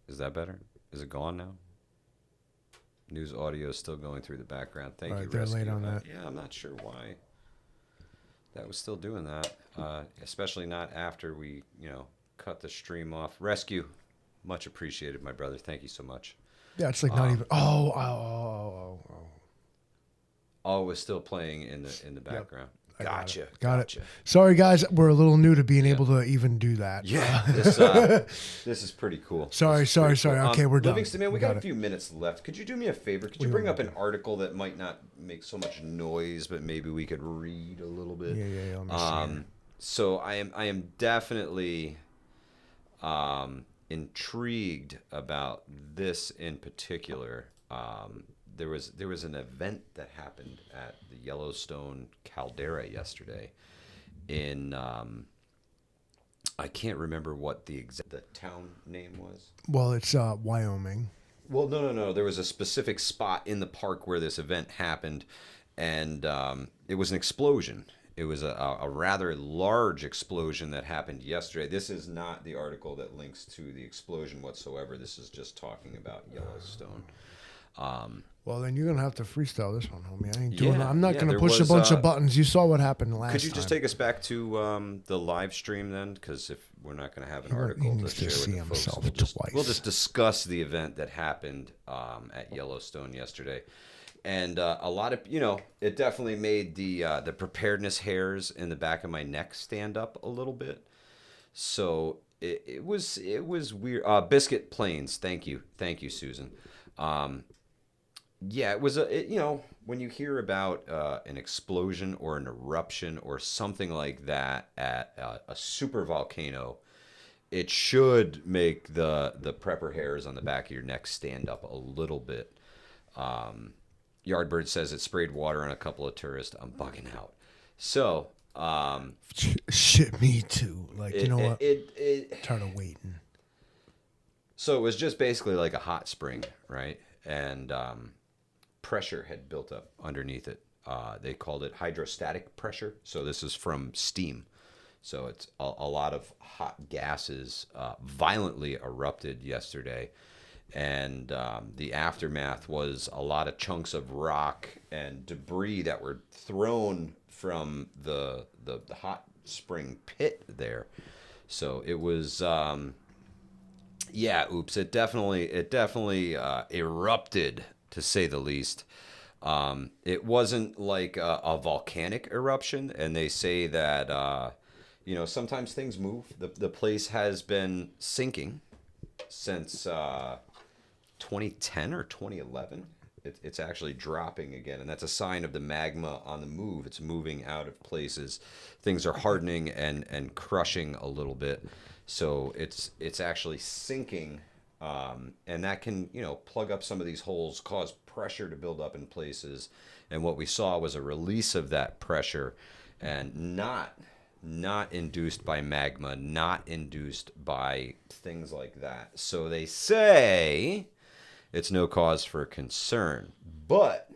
Is that better? Is it gone now? News audio is still going through the background. Thank you, Right, they're late Rescue. on that. Yeah, I'm not sure why that was still doing that, especially not after we, cut the stream off. Rescue, much appreciated, my brother. Thank you so much. Yeah, it's like not even. Oh. Oh, it was still playing in the background. I got Gotcha. it. Got gotcha. it. Sorry, guys. We're a little new to being able to even do that. Yeah, this is pretty cool. Sorry. This is pretty Sorry. cool. Okay, we're done. Livingston, man, we Got got a it. few minutes left. Could you do me a favor? Could you bring up an article that might not make so much noise, but maybe we could read a little bit? Yeah. Let me see here. So I am definitely intrigued about this in particular. There was an event that happened at the Yellowstone caldera yesterday in I can't remember what the town name was. Well, it's Wyoming. Well, no. There was a specific spot in the park where this event happened, and it was an explosion. It was a rather large explosion that happened yesterday. This is not the article that links to the explosion whatsoever. This is just talking about Yellowstone. Well, then you're gonna have to freestyle this one, homie. I ain't doing that. I'm not gonna there push a was, bunch of buttons. You saw what happened last time. Could you just take us back to the live stream then? Because if we're not going to have an article to needs to share see with the folks, himself we'll just discuss the event that happened at Yellowstone yesterday. And a lot of, it definitely made the preparedness hairs in the back of my neck stand up a little bit. So it was weird. Biscuit Plains, thank you, Susan. Yeah, it was when you hear about an explosion or an eruption or something like that at a super volcano, it should make the prepper hairs on the back of your neck stand up a little bit. Yardbird says it sprayed water on a couple of tourists. I'm bugging out. So Shit, me too. Like, you know what? Tired of waiting. So it was just basically like a hot spring, right? And pressure had built up underneath it. They called it hydrostatic pressure. So this is from steam. So it's a lot of hot gases violently erupted yesterday. And the aftermath was a lot of chunks of rock and debris that were thrown from the hot spring pit there. So it was, it definitely erupted, to say the least. It wasn't like a volcanic eruption, and they say that, sometimes things move. The place has been sinking since 2010 or 2011. it's actually dropping again, and that's a sign of the magma on the move. It's moving out of places. Things are hardening and crushing a little bit, so it's actually sinking, and that can plug up some of these holes, cause pressure to build up in places. And what we saw was a release of that pressure, and not induced by magma, not induced by things like that. So they say it's no cause for concern, but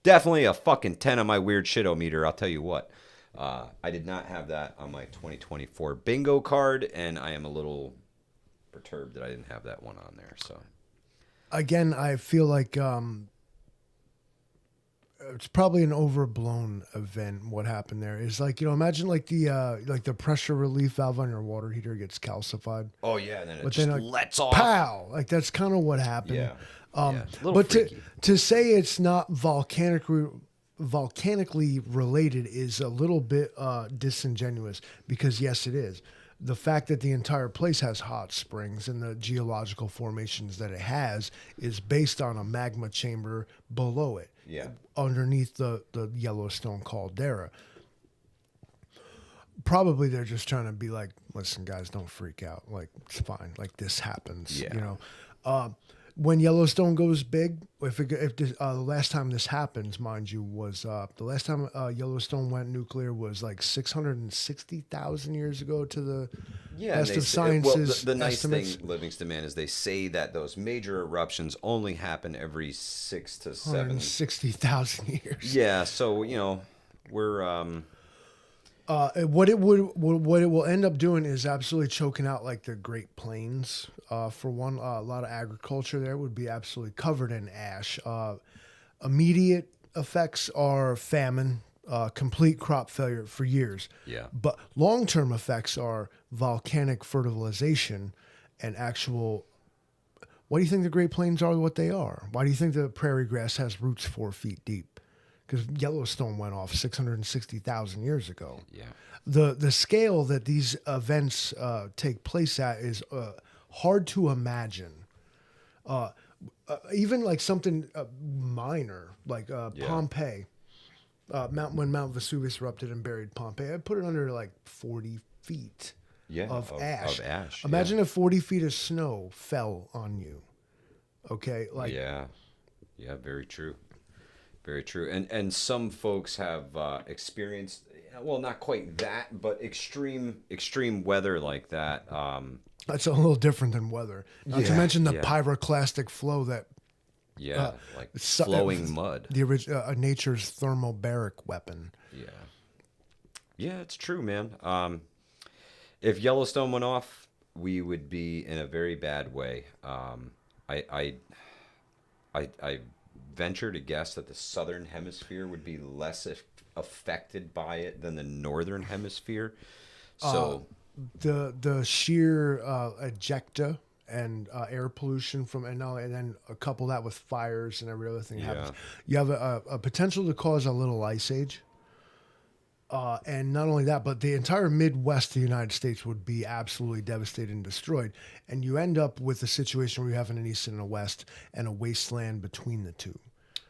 definitely a fucking 10 on my weird shit-o-meter. I'll tell you what, I did not have that on my 2024 bingo card, and I am a little perturbed that I didn't have that one on there. So again, I feel like it's probably an overblown event. What happened there is like, imagine like the pressure relief valve on your water heater gets calcified. Oh yeah, and then it just lets off. Pow! Like that's kind of what happened. Yeah. But to say it's not volcanically related is a little bit disingenuous, because yes, it is. The fact that the entire place has hot springs and the geological formations that it has is based on a magma chamber below it. Yeah. Underneath the Yellowstone caldera. Probably they're just trying to be like, listen, guys, don't freak out. Like, it's fine. Like, this happens. Yeah. When Yellowstone goes big, the last time this happens, mind you, was the last time Yellowstone went nuclear was like 660,000 years ago to the best of science's the nice estimates. thing, Livingston Man, is they say that those major eruptions only happen every 6 to 7. 160,000 years. Yeah, so we're what it will end up doing is absolutely choking out like the Great Plains. For one, a lot of agriculture there would be absolutely covered in ash. Immediate effects are famine, complete crop failure for years. Yeah. But long-term effects are volcanic fertilization and actual. Why do you think the Great Plains are what they are? Why do you think the prairie grass has roots 4 feet deep? Because Yellowstone went off 660,000 years ago. Yeah. The scale that these events take place at is hard to imagine. Even like something minor, like Pompeii, when Mount Vesuvius erupted and buried Pompeii, I put it under like 40 feet of ash. Imagine if 40 feet of snow fell on you. Okay, like yeah, very true. Very true. And some folks have experienced, well, not quite that, but extreme weather like that. That's a little different than weather. Not to mention the pyroclastic flow that. Like flowing mud. The original nature's thermobaric weapon. Yeah. Yeah, it's true, man. If Yellowstone went off, we would be in a very bad way. I venture to guess that the southern hemisphere would be less affected by it than the northern hemisphere. So the sheer ejecta and air pollution and then couple that with fires and every other thing happens. You have a potential to cause a little ice age. And not only that, but the entire Midwest of the United States would be absolutely devastated and destroyed. And you end up with a situation where you have an east and a west and a wasteland between the two.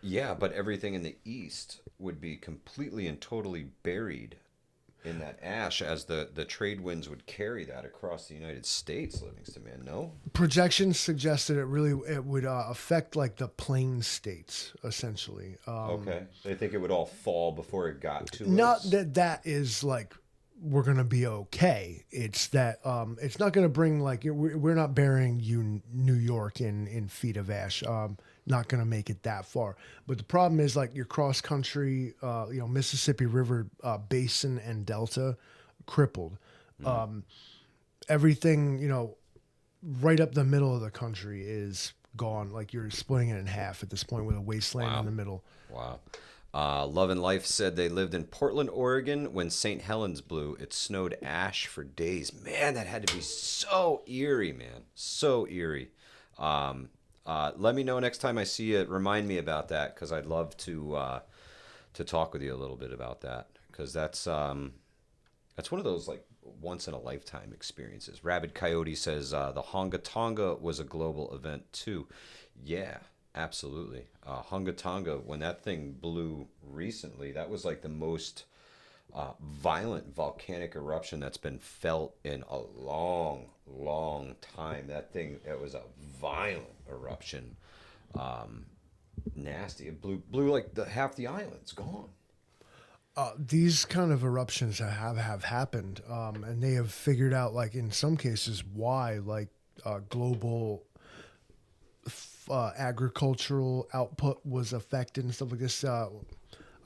Yeah, but everything in the east would be completely and totally buried in that ash, as the trade winds would carry that across the United States, Livingston Man, no? Projections suggest that it would affect like the plain states, essentially. Okay. They think it would all fall before it got to not us? Not that is like, we're going to be okay. It's that it's not going to bring like, we're not burying you New York in feet of ash. Not going to make it that far. But the problem is like your cross country, Mississippi River basin and delta crippled. Everything, right up the middle of the country is gone. Like you're splitting it in half at this point with a wasteland in the middle. Wow. Love and Life said they lived in Portland, Oregon when St. Helens blew. It snowed ash for days. Man, that had to be so eerie, man. So eerie. Let me know next time I see it. Remind me about that, because I'd love to talk with you a little bit about that, because that's one of those like once in a lifetime experiences. Rabid Coyote says the Honga Tonga was a global event too. Yeah, Absolutely. Hunga Tonga, when that thing blew recently, that was like the most violent volcanic eruption that's been felt in a long, long time. That thing, it was a violent eruption. Nasty. It blew like half the island's gone. These kind of eruptions have happened, and they have figured out, like in some cases, why like global agricultural output was affected and stuff like this. I'm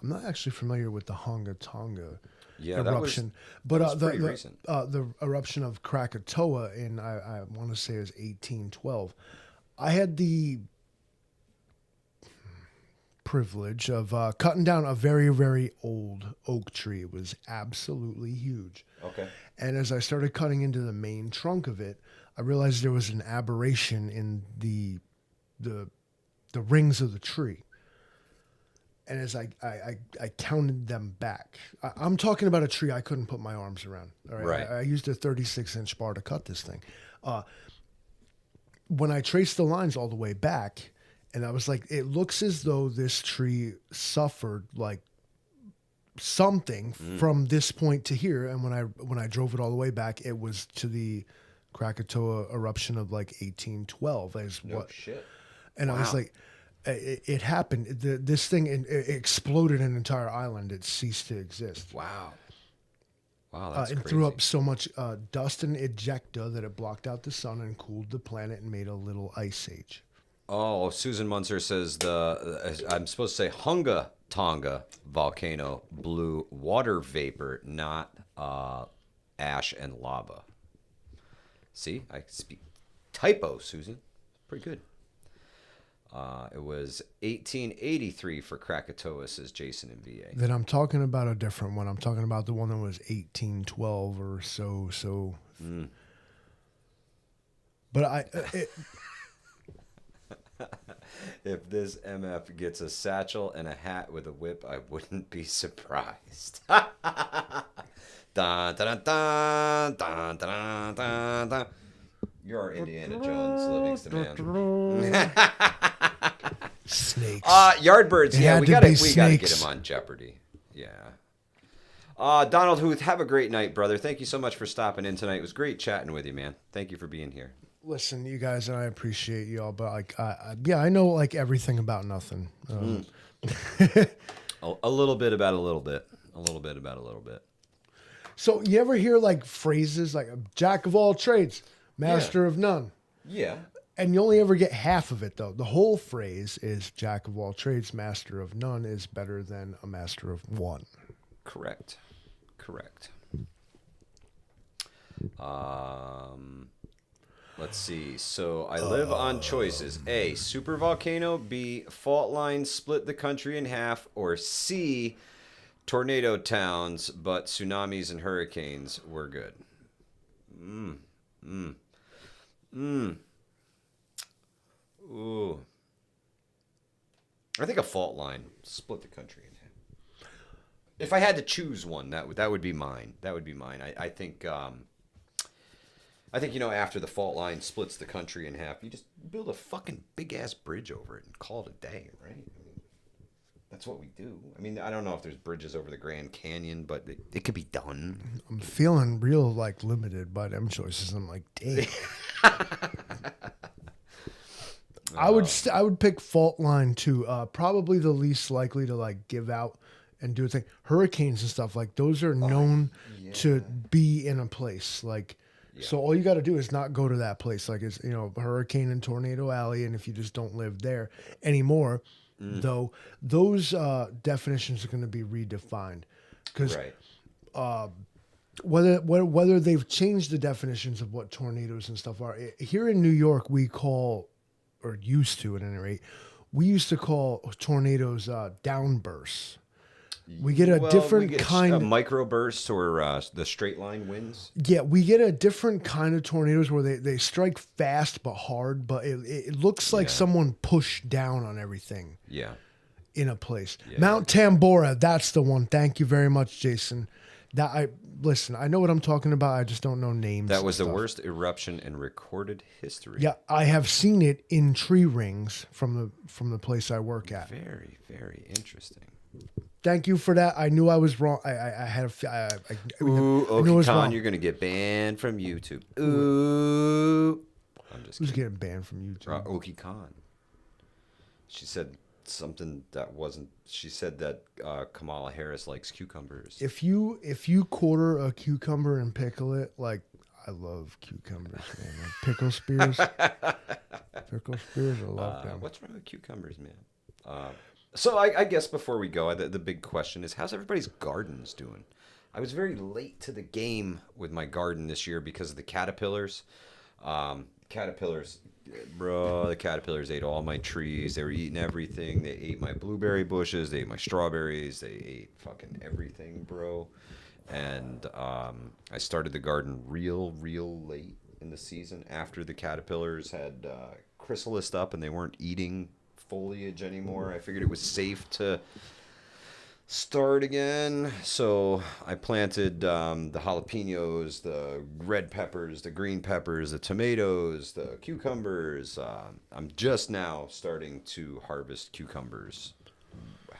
not actually familiar with the Hunga Tonga eruption, but that was pretty recent. The eruption of Krakatoa in I want to say it was 1812. I had the privilege of cutting down a very, very old oak tree. It was absolutely huge. Okay. And as I started cutting into the main trunk of it, I realized there was an aberration in the rings of the tree. And as I counted them back, I'm talking about a tree I couldn't put my arms around. All right. I used a 36-inch bar to cut this thing. When I traced the lines all the way back, and I was like, it looks as though this tree suffered like something from this point to here. And when I drove it all the way back, it was to the Krakatoa eruption of like 1812. Shit. And I was like, it happened. This thing it exploded an entire island. It ceased to exist. Wow, that's and crazy. threw up so much dust and ejecta that it blocked out the sun and cooled the planet and made a little ice age. Oh, Susan Munzer says I'm supposed to say Hunga Tonga volcano blew water vapor, not ash and lava. See, I speak typo, Susan. Pretty good. It was 1883 for Krakatoa, says Jason in VA. Then I'm talking about a different one. I'm talking about the one that was 1812 or so. But if this MF gets a satchel and a hat with a whip, I wouldn't be surprised. Dun, dun, dun, dun, dun, dun, dun. You're our Indiana Jones, Livingston man. Snakes. Yardbirds. Yeah, we gotta get him on Jeopardy. Yeah. Donald Huth, have a great night, brother. Thank you so much for stopping in tonight. It was great chatting with you, man. Thank you for being here. Listen, you guys, and I appreciate you all, but like, I know like everything about nothing. A little bit about a little bit. A little bit about a little bit. So you ever hear like phrases like "jack of all trades, master of none"? Yeah. And you only ever get half of it though. The whole phrase is "jack of all trades, master of none" is better than a master of one. Correct. Let's see. So I live on choices. A, supervolcano. B, fault lines split the country in half. Or C, tornado towns, but tsunamis and hurricanes were good. Ooh. I think a fault line split the country in half. If I had to choose one, that would be mine. I think after the fault line splits the country in half, you just build a fucking big ass bridge over it and call it a day, right? I mean, that's what we do. I mean, I don't know if there's bridges over the Grand Canyon, but it could be done. I'm feeling real like limited by them choices. I'm like, dang. I would pick fault line too. Probably the least likely to like give out and do a thing. Hurricanes and stuff like those are known to be in a place like. Yeah. So all you got to do is not go to that place. Like it's Hurricane and Tornado Alley, and if you just don't live there anymore, though, those definitions are going to be redefined because whether they've changed the definitions of what tornadoes and stuff are. Here in New York, we call, or used to at any rate, we used to call tornadoes downbursts. We get a different kind of microbursts or the straight line winds. Yeah, we get a different kind of tornadoes where they strike fast but hard, but it looks like someone pushed down on everything. Yeah. In a place. Yeah. Mount Tambora, that's the one. Thank you very much, Jason. Listen, I know what I'm talking about. I just don't know names. That was the worst eruption in recorded history. Yeah, I have seen it in tree rings from the place I work at. Very, very interesting. Thank you for that. I knew I was wrong. I had Ooh, Oki-Con, you're going to get banned from YouTube. Ooh. I'm just Who's kidding. getting banned from YouTube? Oki-Con. She said something that wasn't. She said that Kamala Harris likes cucumbers. If you quarter a cucumber and pickle it, like I love cucumbers, man. Like pickle spears. Pickle spears, I love them. What's wrong with cucumbers, man? So I guess before we go, the big question is, how's everybody's gardens doing? I was very late to the game with my garden this year because of the caterpillars. The caterpillars ate all my trees. They were eating everything. They ate my blueberry bushes. They ate my strawberries. They ate fucking everything, bro. And I started the garden real late in the season after the caterpillars had chrysalised up and they weren't eating foliage anymore. I figured it was safe to start again. So I planted the jalapenos, the red peppers, the green peppers, the tomatoes, the cucumbers. I'm just now starting to harvest cucumbers.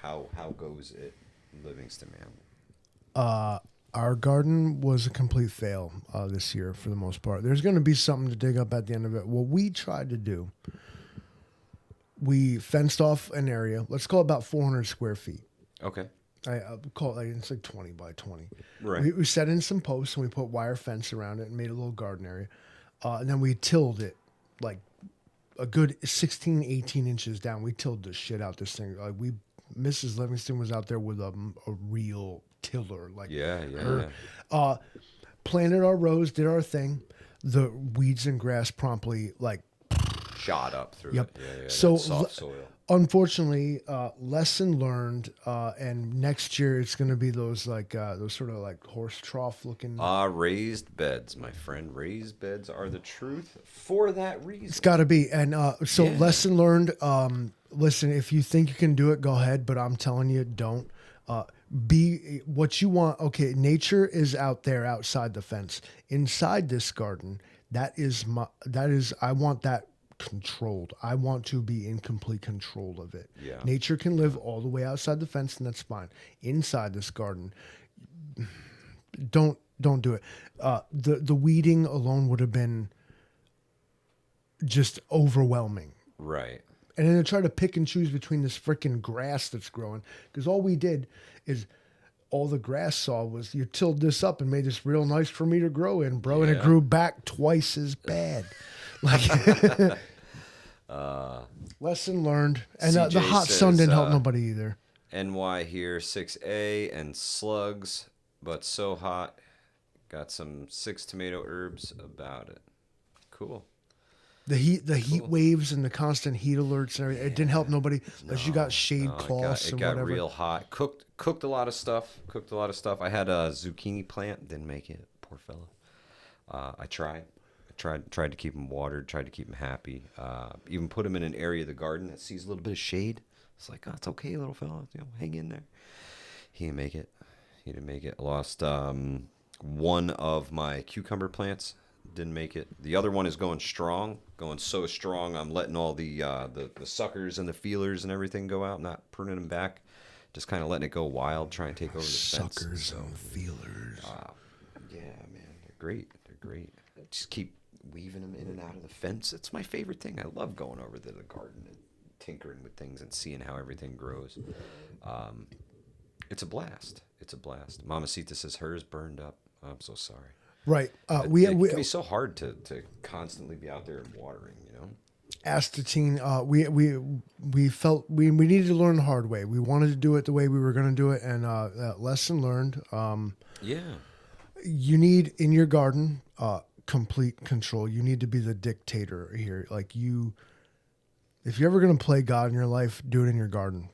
How goes it, Livingston, man? Our garden was a complete fail this year for the most part. There's going to be something to dig up at the end of it. What we tried to do, we fenced off an area. Let's call it about 400 square feet. Okay. I call it, it's like 20 by 20. Right. We set in some posts and we put wire fence around it and made a little garden area. And then we tilled it like a good 16, 18 inches down. We tilled the shit out this thing. Like Mrs. Livingston was out there with a real tiller. Like planted our rows, did our thing. The weeds and grass promptly like shot up through yep. it. Yeah, so soft soil. Unfortunately, lesson learned, and next year it's going to be those sort of like horse trough looking. Raised beds, my friend. Raised beds are the truth for that reason. It's got to be, and lesson learned. Listen, if you think you can do it, go ahead. But I'm telling you, don't. Be what you want. Okay, nature is out there outside the fence. Inside this garden, I want that controlled. I want to be in complete control of it. Yeah. Nature can live all the way outside the fence, and that's fine. Inside this garden, don't do it. The weeding alone would have been just overwhelming. Right. And then to try to pick and choose between this freaking grass that's growing, because all we did is all the grass saw was you tilled this up and made this real nice for me to grow in, bro, and it grew back twice as bad. Like lesson learned, and the hot sun didn't help nobody either. NY here, 6A and slugs, but so hot. Got some 6 tomato herbs about it. Cool. The heat waves and the constant heat alerts and everything. It didn't help nobody unless you got shade cloths and whatever. It got real hot. Cooked a lot of stuff. I had a zucchini plant. Didn't make it. Poor fella. I tried to keep him watered. Tried to keep him happy. Even put him in an area of the garden that sees a little bit of shade. It's like, oh, it's okay, little fella. Hang in there. He didn't make it. I lost one of my cucumber plants. Didn't make it. The other one is going so strong. I'm letting all the suckers and the feelers and everything go out. Not pruning them back. Just kind of letting it go wild, trying to take over the fence. Suckers and feelers. Yeah, man, they're great. Just keep weaving them in and out of the fence. It's my favorite thing. I love going over to the garden and tinkering with things and seeing how everything grows. It's a blast. Mamacita says hers burned up. I'm so sorry. Right. It can be so hard to constantly be out there and watering, Astatine, we felt we needed to learn the hard way. We wanted to do it the way we were going to do it, and lesson learned. Yeah. You need in your garden complete control. You need to be the dictator here. Like if you're ever going to play God in your life, do it in your garden.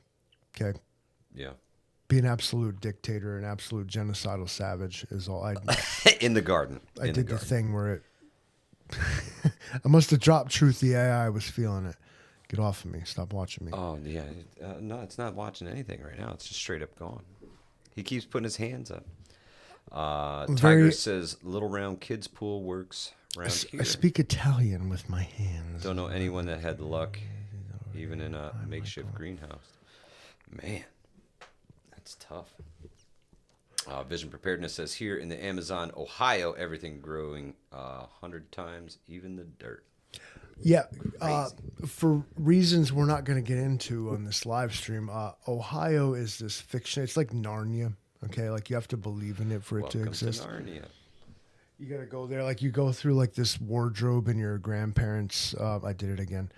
Okay. Yeah. Be an absolute dictator, an absolute genocidal savage is all I in the garden. I did the thing where it I must have dropped truth the AI was feeling it. Get off of me. Stop watching me. Oh, yeah. No, it's not watching anything right now. It's just straight up gone. He keeps putting his hands up. Tiger says Little Round Kids Pool works around here. I speak Italian with my hands. Don't know anyone that had luck, even in a makeshift greenhouse. Man, that's tough. Vision Preparedness says here in the Amazon, Ohio, everything growing 100 times, even the dirt. Yeah, for reasons we're not going to get into on this live stream, Ohio is this fiction. It's like Narnia, okay? Like you have to believe in it for it to exist. Welcome to Narnia. You got to go there. Like you go through like this wardrobe in your grandparents' I did it again.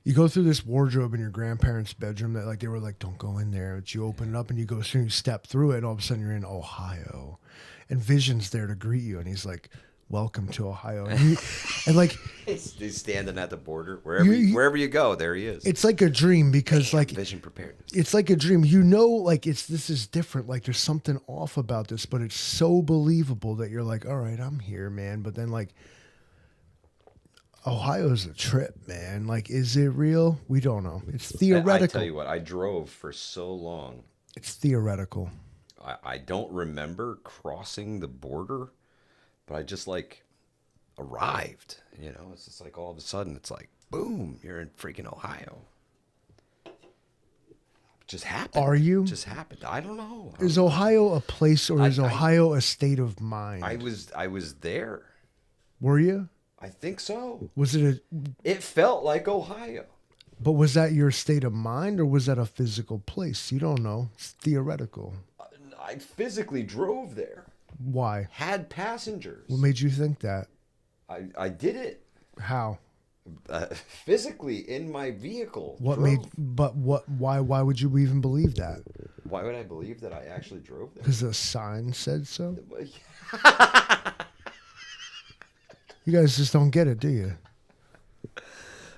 You go through this wardrobe in your grandparents' bedroom that like they were like, don't go in there. But you open it up and you go through, you step through it, and all of a sudden you're in Ohio. And Vision's there to greet you, and he's like, welcome to Ohio. And like he's standing at the border wherever you go, there he is. It's like a dream because like Vision Preparedness. It's like a dream. You know, like this is different. Like there's something off about this, but it's so believable that you're like, all right, I'm here, man. But then like Ohio's a trip, man. Like, is it real? We don't know. It's theoretical. I tell you what, I drove for so long. It's theoretical. I don't remember crossing the border. But I just like arrived, you know. It's just like all of a sudden, it's like boom, you're in freaking Ohio. It just happened. Are you? It just happened. I don't know. Is Ohio a place or is Ohio a state of mind? I was there. Were you? I think so. Was it It felt like Ohio. But was that your state of mind or was that a physical place? You don't know. It's theoretical. I physically drove there. Why? Had passengers. What made you think that? I did it. How? Physically in my vehicle. What drove. made? But what? Why would you even believe that? Why would I believe that I actually drove there? Because the sign said so. You guys just don't get it, do you?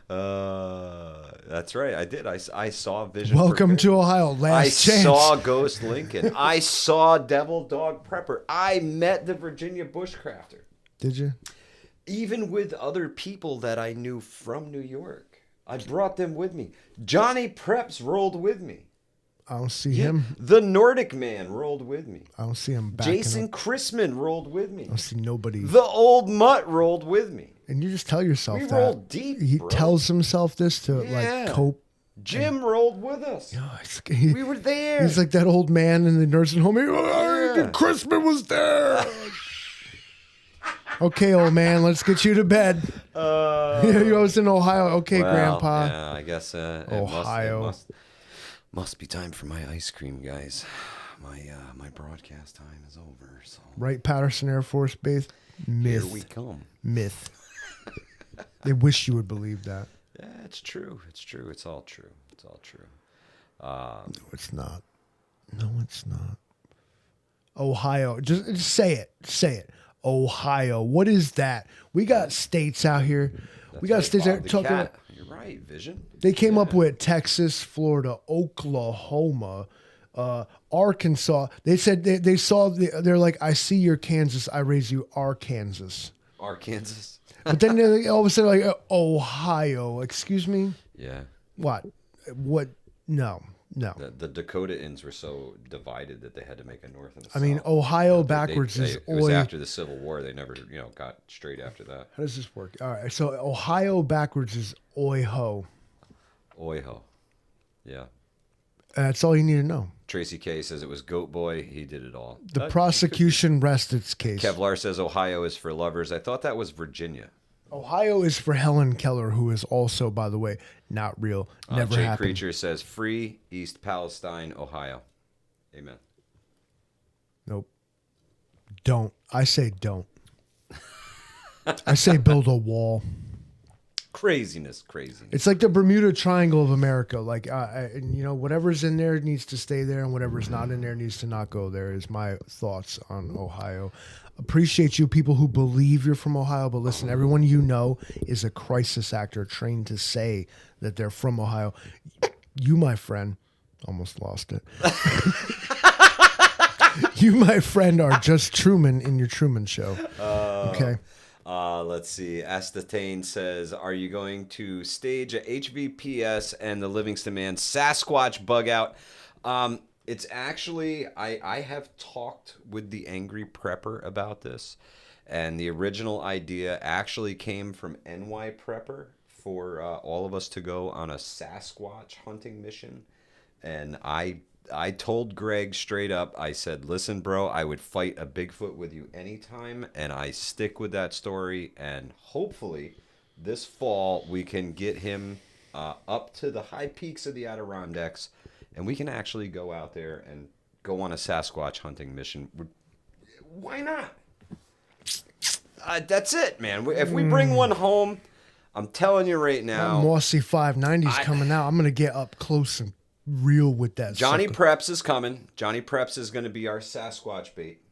That's right. I did. I saw Vision. Welcome to Ohio. Last chance. I saw Ghost Lincoln. I saw Devil Dog Prepper. I met the Virginia Bushcrafter. Did you? Even with other people that I knew from New York. I brought them with me. Johnny Preps rolled with me. I don't see him. The Nordic Man rolled with me. I don't see him back. Jason Chrisman rolled with me. I don't see nobody. The Old Mutt rolled with me. And you just tell yourself we that. rolled deep, He bro. tells himself this to like cope. Jim rolled with us. Yeah, we were there. He's like that old man in the nursing home. Christmas was there. Okay, old man, let's get you to bed. You was in Ohio. Okay, Grandpa. Yeah, I guess Ohio. It must be time for my ice cream, guys. My broadcast time is over. So Right, Patterson Air Force Base. Myth. Here we come. Myth. They wish you would believe that. Yeah, it's true. It's true. It's all true. It's all true. No, it's not. No, it's not. Ohio. Just say it. Say it. Ohio. What is that? We got states out here. We got states out talking about. You're right, Vision. They came up with Texas, Florida, Oklahoma, Arkansas. They said they saw. They're like, I see your Kansas. I raise you Arkansas. Arkansas. But then they all of a sudden like Ohio. Excuse me. Yeah. What? What? No. The Dakota-ins were so divided that they had to make a north and a south. I mean, Ohio backwards is it was after the Civil War. They never, got straight after that. How does this work? All right. So Ohio backwards is Oiho. Oiho. Yeah. That's all you need to know. Tracy K says it was Goat Boy. He did it all. The prosecution rests its case. Kevlar says Ohio is for lovers. I thought that was Virginia. Ohio is for Helen Keller, who is also, by the way, not real. Never Jay happened. Creature says free East Palestine, Ohio. Amen. Nope. Don't. I say don't. I say build a wall. Craziness. It's like the Bermuda Triangle of America. Like, whatever's in there needs to stay there, and whatever's not in there needs to not go there. Is my thoughts on Ohio. Appreciate you people who believe you're from Ohio, but listen, everyone you know is a crisis actor trained to say that they're from Ohio. You, my friend, almost lost it. You, my friend, are just Truman in your Truman Show. Okay. Let's see. Astatane says, are you going to stage a HVPS and the Livingston Man Sasquatch bug out? It's actually, I have talked with the Angry Prepper about this, and the original idea actually came from NY Prepper for all of us to go on a Sasquatch hunting mission. And I told Greg straight up, I said, listen, bro, I would fight a Bigfoot with you anytime, and I stick with that story, and hopefully this fall we can get him up to the high peaks of the Adirondacks, and we can actually go out there and go on a Sasquatch hunting mission. Why not? That's it, man. If we bring one home, I'm telling you right now. Mossy 590's coming out. I'm going to get up close and real with that. Johnny sucker. Preps is coming. Johnny Preps is going to be our Sasquatch bait.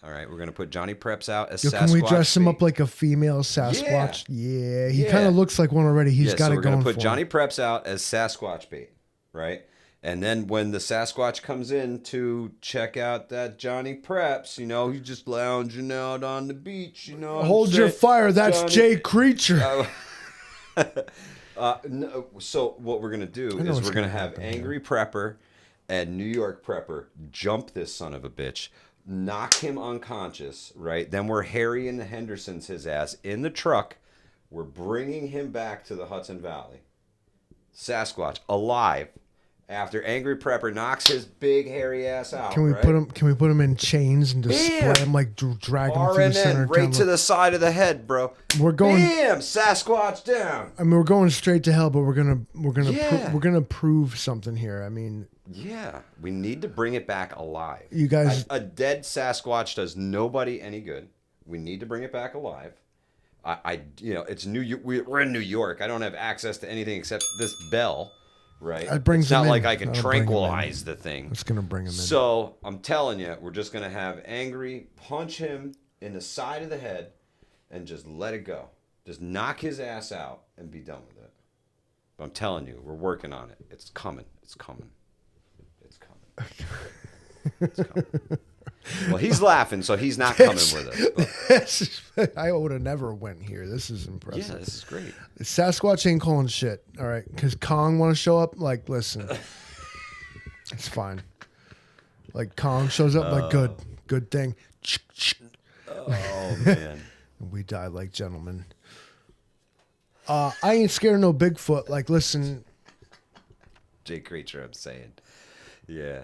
All right, we're going to put Johnny Preps out as Sasquatch. Can we dress him up like a female Sasquatch? Yeah, he kind of looks like one already. He's got it going for him. We're going to put Johnny Preps out as Sasquatch bait, right? And then when the Sasquatch comes in to check out that Johnny Preps, you know, he's just lounging out on the beach, you know. Hold your fire. That's Jay Creature. No, so what we're going to do is we're going to have Angry Prepper and New York Prepper jump this son of a bitch, knock him unconscious, right? Then we're Harry and the Hendersons his ass in the truck. We're bringing him back to the Hudson Valley. Sasquatch alive. After Angry Prepper knocks his big hairy ass out, can we put him? Can we put him in chains and just spray him like drag him through the center? Right to the side of the head, bro. We're going. Bam! Sasquatch down. I mean, we're going straight to hell, but we're gonna prove something here. I mean, yeah, we need to bring it back alive. You guys, a dead Sasquatch does nobody any good. We need to bring it back alive. You know, it's we're in New York. I don't have access to anything except this bell. Right. It's not like I can tranquilize the thing. It's going to bring him in. So I'm telling you, we're just going to have Angry punch him in the side of the head and just let it go. Just knock his ass out and be done with it. But I'm telling you, we're working on it. It's coming. It's coming. It's coming. It's coming. Well, he's laughing, so he's not coming with us. I would have never went here. This is impressive. Yeah, this is great. Sasquatch ain't calling shit. All right, because Kong want to show up. Like, listen, it's fine. Like Kong shows up. Like, good thing. Oh man, we die like gentlemen. I ain't scared of no Bigfoot. Like, listen, Jay Creature, I'm saying, yeah,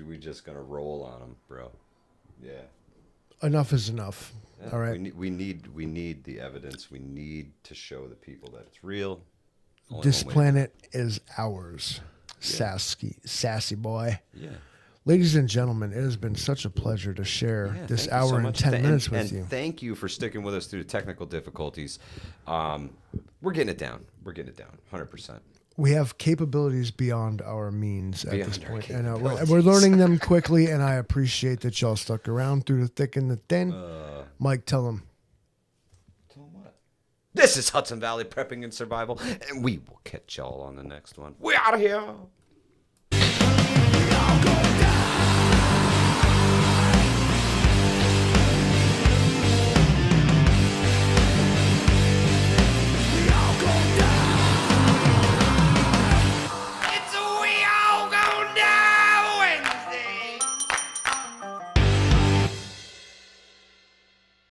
we just gonna roll on him, bro. Yeah. Enough is enough. Yeah, all right. We need the evidence. We need to show the people that it's real. This planet is ours. Yeah. Sassy boy. Yeah. Ladies and gentlemen, it has been such a pleasure to share this hour and 10 minutes with you. And thank you for sticking with us through the technical difficulties. We're getting it down. We're getting it down, 100%. We have capabilities beyond our means at this point. And we're learning them quickly, and I appreciate that y'all stuck around through the thick and the thin. Mike, tell them. Tell them what? This is Hudson Valley Prepping and Survival, and we will catch y'all on the next one. We out of here.